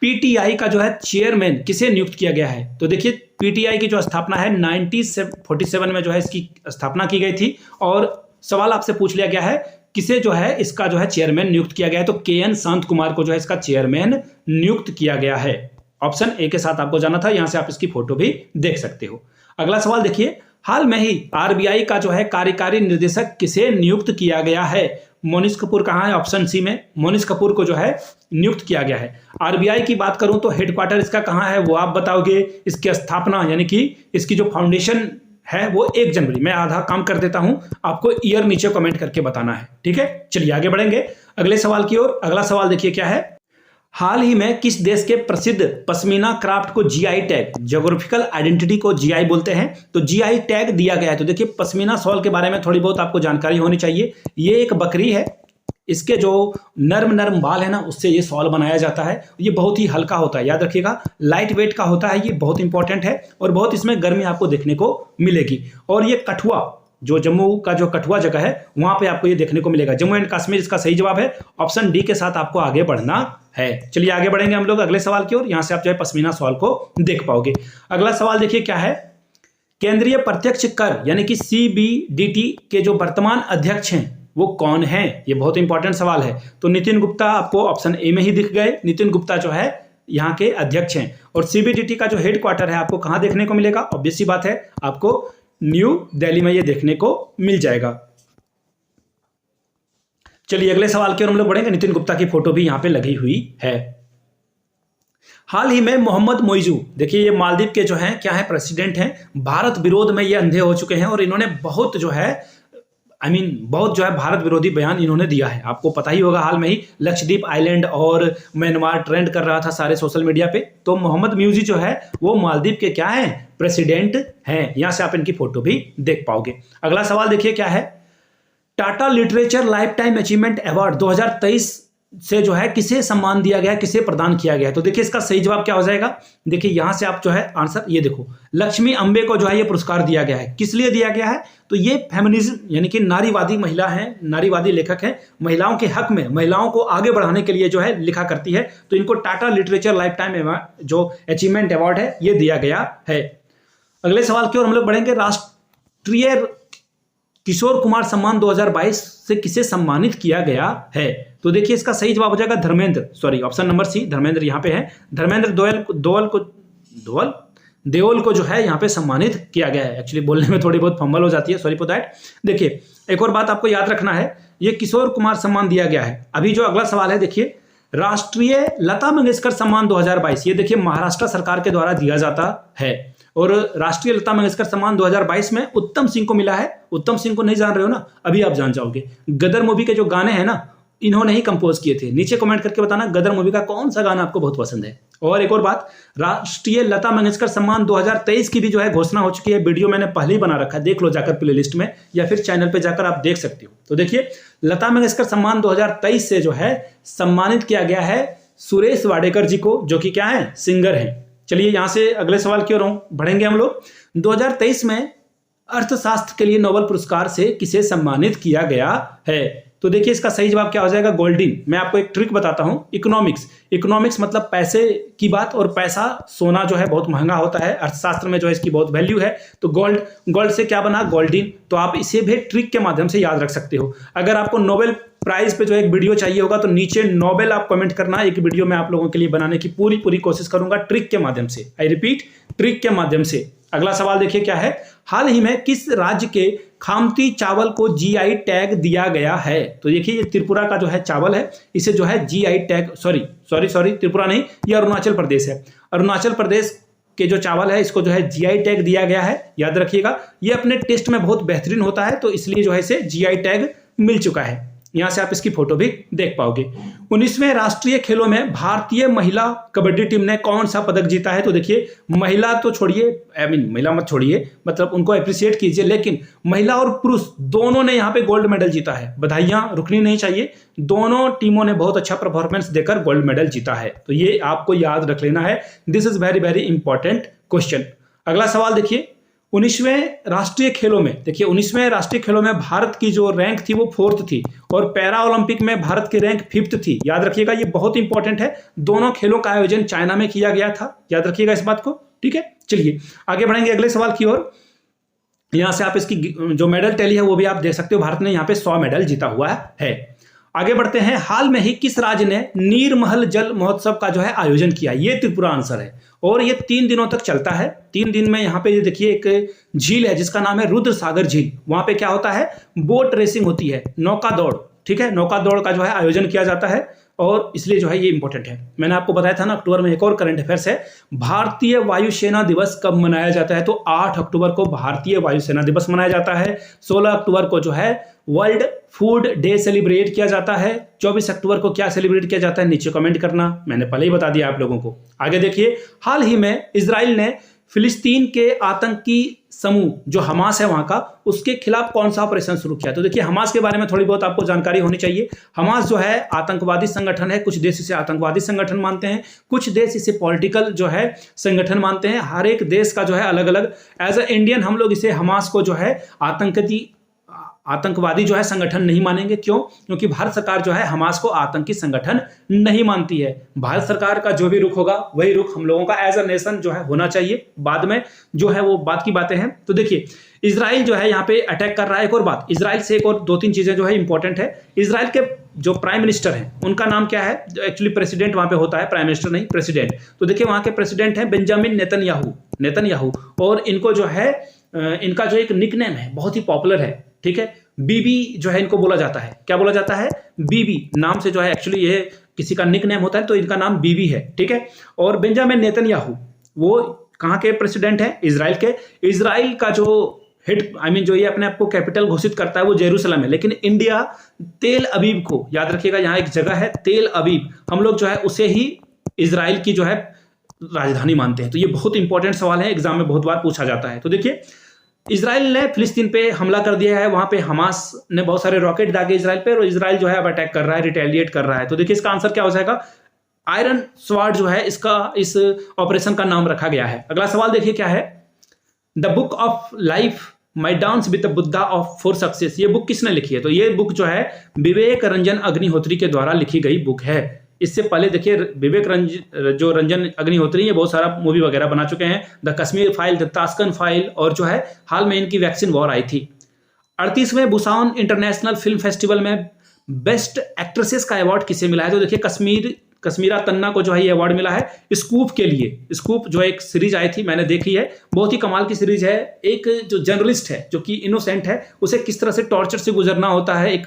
Speaker 1: पीटीआई का जो है चेयरमैन किसे नियुक्त किया गया है? तो देखिए पीटीआई की जो स्थापना है 1947 में जो है इसकी स्थापना की गई थी और सवाल आपसे पूछ लिया गया है किसे जो है इसका जो है चेयरमैन नियुक्त किया गया है? तो केएन शांत कुमार को जो है इसका चेयरमैन नियुक्त किया गया है। ऑप्शन ए के साथ आपको जाना था, यहां से आप इसकी फोटो भी देख सकते हो। अगला सवाल देखिए, हाल में ही आरबीआई का जो है कार्यकारी निर्देशक किसे नियुक्त किया गया है? मोनिश कपूर कहाँ है? ऑप्शन सी में मोनिश कपूर को जो है नियुक्त किया गया है। आरबीआई की बात करूं तो हेडक्वार्टर इसका कहाँ है वो आप बताओगे। इसकी स्थापना यानी कि इसकी जो फाउंडेशन है वो 1 जनवरी, मैं आधा काम कर देता हूं, आपको ईयर नीचे कमेंट करके बताना है, ठीक है। चलिए आगे बढ़ेंगे अगले सवाल की ओर। अगला सवाल देखिए क्या है, हाल ही में किस देश के प्रसिद्ध पश्मीना क्राफ्ट को जीआई टैग, ज्योग्राफिकल आइडेंटिटी को जीआई बोलते हैं, तो जीआई टैग दिया गया है। तो देखिए पश्मीना शॉल के बारे में थोड़ी बहुत आपको जानकारी होनी चाहिए। ये एक बकरी है, इसके जो नर्म बाल है ना उससे ये शॉल बनाया जाता है। ये बहुत ही हल्का होता है, याद रखिएगा, लाइट वेट का होता है। ये बहुत इंपॉर्टेंट है और बहुत इसमें गर्मी आपको देखने को मिलेगी। और ये कठुआ जो जम्मू का जो कठुआ जगह है वहां पे आपको ये देखने को मिलेगा। जम्मू एंड कश्मीर इसका सही जवाब है। ऑप्शन डी के साथ आपको आगे बढ़ना है। चलिए आगे बढ़ेंगे हम लोग अगले सवाल की ओर। यहां से आप जो है पश्मीना सवाल को देख पाओगे। अगला सवाल देखिए क्या है, केंद्रीय प्रत्यक्ष कर यानी कि सीबीडीटी के जो वर्तमान अध्यक्ष हैं वो कौन है? ये बहुत इंपॉर्टेंट सवाल है। तो नितिन गुप्ता आपको ऑप्शन ए में ही दिख गए। नितिन गुप्ता जो है यहाँ के अध्यक्ष हैं। और सीबीडीटी का जो हेडक्वार्टर है आपको कहां देखने को मिलेगा? ऑब्वियस सी बात है, आपको न्यू दिल्ली में ये देखने को मिल जाएगा। चलिए अगले सवाल की ओर हम लोग बढ़ेंगे। नितिन गुप्ता की फोटो भी यहां पे लगी हुई है। हाल ही में मोहम्मद मोइजू, देखिए ये मालदीव के जो हैं क्या है, प्रेसिडेंट हैं। भारत विरोध में ये अंधे हो चुके हैं और इन्होंने बहुत जो है बहुत जो है भारत विरोधी बयान इन्होंने दिया है। आपको पता ही होगा हाल में ही लक्षद्वीप आइलैंड और म्यांमार ट्रेंड कर रहा था सारे सोशल मीडिया पे। तो मोहम्मद मोइजू जो है वो मालदीव के क्या है, प्रेसिडेंट हैं। यहां से आप इनकी फोटो भी देख पाओगे। अगला सवाल देखिए क्या है, Tata literature life time achievement award 2023 से जो है किसे सम्मान दिया गया, किसे प्रदान किया गया? तो देखिए इसका सही जवाब क्या हो जाएगा। देखिए यहां से आप जो है आंसर ये देखो, लक्ष्मी अंबे को जो है ये पुरस्कार दिया गया है। किस लिए दिया गया है? तो ये फेमिनिज्म यानी कि नारीवादी महिला है, नारीवादी लेखक है, महिलाओं के हक में, महिलाओं को आगे बढ़ाने के लिए जो है लिखा करती है। तो इनको टाटा लिटरेचर लाइफ टाइम जो अचीवमेंट अवार्ड है ये दिया गया है। अगले सवाल की ओर हम लोग बढ़ेंगे। राष्ट्रीय किशोर कुमार सम्मान 2022 से किसे सम्मानित किया गया है? तो देखिए इसका सही जवाब हो जाएगा Dharmendra, sorry option number C, Dharmendra यहां पे है। धर्मेंद्र देओल को जो है यहां पे सम्मानित किया गया है। एक्चुअली बोलने में थोड़ी बहुत फंबल हो जाती है, सॉरी फॉर दैट। देखिए एक और बात आपको याद रखना है, ये किशोर कुमार सम्मान दिया गया है। अभी जो अगला सवाल है देखिए, राष्ट्रीय लता मंगेशकर सम्मान 2022, ये देखिए महाराष्ट्र सरकार के द्वारा दिया जाता है। और राष्ट्रीय लता मंगेशकर सम्मान 2022 में उत्तम सिंह को मिला है। उत्तम सिंह को नहीं जान रहे हो ना, अभी आप जान जाओगे। गदर मूवी के जो गाने हैं ना इन्होंने ही कंपोज किए थे। नीचे कमेंट करके बताना गदर मूवी का कौन सा गाना आपको बहुत पसंद है। और एक और बात, राष्ट्रीय लता मंगेशकर सम्मान 2023 की भी जो है घोषणा हो चुकी है। वीडियो मैंने पहले ही बना रखा है, देख लो जाकर प्लेलिस्ट में, या फिर चैनल पे जाकर आप देख सकते हो। तो देखिए लता मंगेशकर सम्मान 2023 से जो है सम्मानित किया गया है सुरेश वाडेकर जी को, जो कि क्या है, सिंगर हैं। चलिए यहां से अगले सवाल की ओर बढ़ेंगे हम लोग। 2023 में अर्थशास्त्र के लिए नोबेल पुरस्कार से किसे सम्मानित किया गया है? तो देखिए इसका सही जवाब क्या हो जाएगा, गोल्डीन। मैं आपको एक ट्रिक बताता हूं, इकोनॉमिक्स मतलब पैसे की बात, और पैसा सोना जो है बहुत महंगा होता है, अर्थशास्त्र में जो है इसकी बहुत वैल्यू है। तो गोल्ड से क्या बना, गोल्डीन। तो आप इसे भी ट्रिक के माध्यम से याद रख सकते हो। अगर आपको नोबेल प्राइज पे जो एक वीडियो चाहिए होगा तो नीचे नोबेल आप कमेंट करना, एक वीडियो मैं आप लोगों के लिए बनाने की पूरी कोशिश करूंगा ट्रिक के माध्यम से। आई रिपीट, ट्रिक के माध्यम से। अगला सवाल देखिए क्या है, हाल ही में किस राज्य के खामती चावल को जीआई टैग दिया गया है? तो देखिए ये त्रिपुरा का जो है चावल है, इसे जो है जीआई टैग, सॉरी त्रिपुरा नहीं, ये अरुणाचल प्रदेश है। अरुणाचल प्रदेश के जो चावल है इसको जो है जीआई टैग दिया गया है, याद रखिएगा। ये अपने टेस्ट में बहुत बेहतरीन होता है, तो इसलिए जो है इसे जीआई टैग मिल चुका है। यहां से आप इसकी फोटो भी देख पाओगे। 19वें राष्ट्रीय खेलों में भारतीय महिला कबड्डी टीम ने कौन सा पदक जीता है? तो देखिए महिला तो छोड़िए, महिला मत छोड़िए, मतलब उनको अप्रिशिएट कीजिए, लेकिन महिला और पुरुष दोनों ने यहाँ पे गोल्ड मेडल जीता है। बधाइयां रुकनी नहीं चाहिए, दोनों टीमों ने बहुत अच्छा परफॉर्मेंस देकर गोल्ड मेडल जीता है। तो ये आपको याद रख लेना है, this is very very important question. अगला सवाल देखिए, 19वें राष्ट्रीय खेलों में, देखिए 19वें राष्ट्रीय खेलों में भारत की जो रैंक थी वो 4th थी, और पैरा ओलंपिक में भारत की रैंक 5th थी। याद रखिएगा, ये बहुत इंपॉर्टेंट है। दोनों खेलों का आयोजन चाइना में किया गया था, याद रखिएगा इस बात को, ठीक है। चलिए आगे बढ़ेंगे अगले सवाल की ओर। यहां से आप इसकी जो मेडल टैली है वो भी आप देख सकते हो। भारत ने यहाँ पे 100 मेडल जीता हुआ है। आगे बढ़ते हैं, हाल में ही किस राज्य ने नीरमहल जल महोत्सव का जो है आयोजन किया? ये त्रिपुरा आंसर है, और ये 3 दिनों तक चलता है। 3 दिन में यहाँ पे ये देखिए एक झील है जिसका नाम है रुद्र सागर झील। वहां पे क्या होता है, बोट रेसिंग होती है, नौका दौड़, ठीक है, नौका दौड़ का जो है आयोजन किया जाता है, और इसलिए जो है ये इंपॉर्टेंट है। मैंने आपको बताया था ना अक्टूबर में एक और करंट अफेयर्स है, भारतीय वायुसेना दिवस कब मनाया जाता है? तो 8 अक्टूबर को भारतीय वायुसेना दिवस मनाया जाता है। 16 अक्टूबर को जो है वर्ल्ड फूड डे सेलिब्रेट किया जाता है। 24 अक्टूबर को क्या सेलिब्रेट किया जाता है, नीचे कमेंट करना, मैंने पहले ही बता दिया आप लोगों को। आगे देखिए, हाल ही में इजराइल ने फिलिस्तीन के आतंकी समूह जो हमास है वहां का, उसके खिलाफ कौन सा ऑपरेशन शुरू किया। तो देखिए हमास के बारे में थोड़ी बहुत आपको जानकारी होनी चाहिए। हमास जो है आतंकवादी संगठन है, कुछ देश इसे आतंकवादी संगठन मानते हैं, कुछ देश इसे पॉलिटिकल जो है संगठन मानते हैं। हर एक देश का जो है अलग अलग। एज अ इंडियन हम लोग इसे हमास को जो है आतंकवादी जो है संगठन नहीं मानेंगे। क्यों? क्योंकि भारत सरकार जो है हमास को आतंकी संगठन नहीं मानती है। भारत सरकार का जो भी रुख होगा वही रुख हम लोगों का एज अ नेशन जो है होना चाहिए। बाद में जो है वो बात की बातें हैं। तो देखिए इजराइल जो है यहाँ पे अटैक कर रहा है। एक और बात, इजराइल से एक और 2-3 चीजें जो है इंपॉर्टेंट है। इजराइल के जो प्राइम मिनिस्टर हैं उनका नाम क्या है? एक्चुअली प्रेसिडेंट वहां पे होता है, प्राइम मिनिस्टर नहीं, प्रेसिडेंट। तो देखिए वहां के प्रेसिडेंट हैं बेंजामिन नेतन्याहू। और इनको जो है इनका जो एक निकनेम है बहुत ही पॉपुलर है, ठीक है, बीबी जो है इनको बोला जाता है। क्या बोला जाता है? बीबी नाम से जो है, एक्चुअली ये किसी का निकनेम होता है तो इनका नाम बीबी है, ठीक है। और बेंजामिन नेतन्याहू वो कहाँ के प्रेसिडेंट हैं? इजराइल के। इजराइल का जो हेड जो ये अपने आप को कैपिटल घोषित करता है वो जेरूसलम है, लेकिन इंडिया तेल अबीब को, याद रखिएगा यहाँ एक जगह है तेल अबीब, हम लोग जो है उसे ही इजराइल की जो है राजधानी मानते हैं। तो ये बहुत इंपॉर्टेंट सवाल है, एग्जाम में बहुत बार पूछा जाता है। तो देखिए इजराइल ने फिलिस्तीन पे हमला कर दिया है, वहां पे हमास ने बहुत सारे रॉकेट दागे इजराइल पे, और इजराइल जो है अब अटैक कर रहा है, रिटेलिएट कर रहा है। तो देखिए इसका आंसर क्या हो जाएगा? आयरन स्वॉर्ड जो है इसका इस ऑपरेशन का नाम रखा गया है। अगला सवाल देखिए क्या है? The book of life my dance with the Buddha of for success, ये बुक किसने लिखी है? तो ये बुक जो है विवेक रंजन अग्निहोत्री के द्वारा लिखी गई बुक है। इससे पहले देखिए विवेक रंजन अग्निहोत्री ये बहुत सारा मूवी वगैरह बना चुके हैं, the Kashmir file, the Tashkent file, और जो है हाल में इनकी वैक्सीन वॉर आई थी। 38वें बुसान इंटरनेशनल फिल्म फेस्टिवल में बेस्ट एक्ट्रेसेस का अवार्ड किसे मिला है? तो देखिए कश्मीरा तन्ना को जो है ये अवार्ड मिला है स्कूप के लिए। स्कूप जो एक सीरीज आई थी, मैंने देखी है, बहुत ही कमाल की सीरीज है। एक जो जर्नलिस्ट है जो कि इनोसेंट है, उसे किस तरह से टॉर्चर से गुजरना होता है एक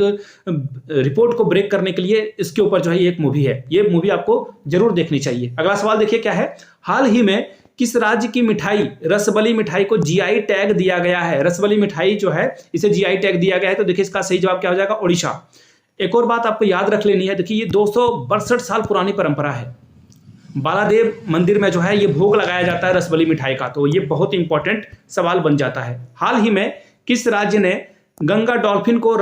Speaker 1: रिपोर्ट को ब्रेक करने के लिए, इसके ऊपर जो है एक मूवी है। ये मूवी आपको जरूर देखनी चाहिए। अगला सवाल देखिए क्या है? हाल ही में किस राज्य की मिठाई रसबली मिठाई को जीआई टैग दिया गया है? रसबली मिठाई जो है इसे जीआई टैग दिया गया है। तो देखिए इसका सही जवाब क्या हो जाएगा? ओडिशा। एक और बात आपको याद रख लेनी है, देखिए ये 262 साल पुरानी परंपरा है। बालादेव मंदिर में जो है ये भोग लगाया जाता है रसबली मिठाई का। तो ये बहुत इंपॉर्टेंट सवाल बन जाता है। हाल ही में किस राज्य ने गंगा डॉल्फिन को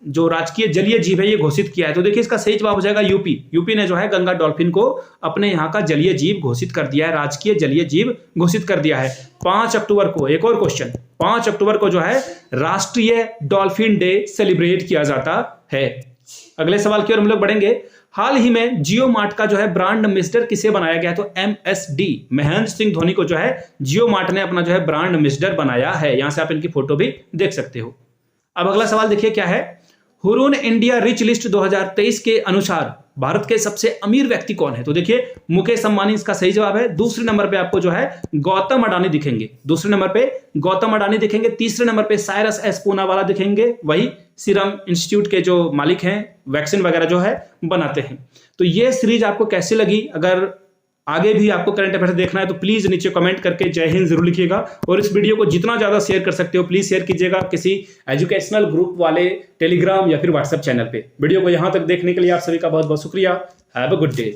Speaker 1: जो राजकीय जलीय जीव है ये घोषित किया है? तो देखिए इसका सही जवाब हो जाएगा यूपी। यूपी ने जो है गंगा डॉल्फिन को अपने यहाँ का जलीय जीव घोषित कर दिया है, राजकीय जलीय जीव घोषित कर दिया है। 5 अक्टूबर को, एक और क्वेश्चन, 5 अक्टूबर को जो है राष्ट्रीय डॉल्फिन डे सेलिब्रेट किया जाता है। अगले सवाल की ओर हम लोग बढ़ेंगे। हाल ही में जियो मार्ट का जो है ब्रांड एम्बेसडर किसे बनाया गया? तो MSD महेंद्र सिंह धोनी को जो है जियो मार्ट ने अपना जो है ब्रांड एम्बेसडर बनाया है। यहां से आप इनकी फोटो भी देख सकते हो। अब अगला सवाल देखिए क्या है? हुरून इंडिया रिच लिस्ट 2023 के अनुसार भारत के सबसे अमीर व्यक्ति कौन है? तो देखिए मुकेश अंबानी इसका सही जवाब है। दूसरे नंबर पे आपको जो है गौतम अडानी दिखेंगे, दूसरे नंबर पे गौतम अडानी दिखेंगे। तीसरे नंबर पे साइरस एस पूनावाला दिखेंगे, वही सीरम इंस्टीट्यूट के जो मालिक हैं, वैक्सीन वगैरह जो है बनाते हैं। तो ये सीरीज आपको कैसी लगी? अगर आगे भी आपको करंट अफेयर्स देखना है तो प्लीज नीचे कमेंट करके जय हिंद जरूर लिखिएगा, और इस वीडियो को जितना ज्यादा शेयर कर सकते हो प्लीज शेयर कीजिएगा किसी एजुकेशनल ग्रुप वाले टेलीग्राम या फिर व्हाट्सएप चैनल पे। वीडियो को यहां तक देखने के लिए आप सभी का बहुत बहुत शुक्रिया। Have a good day.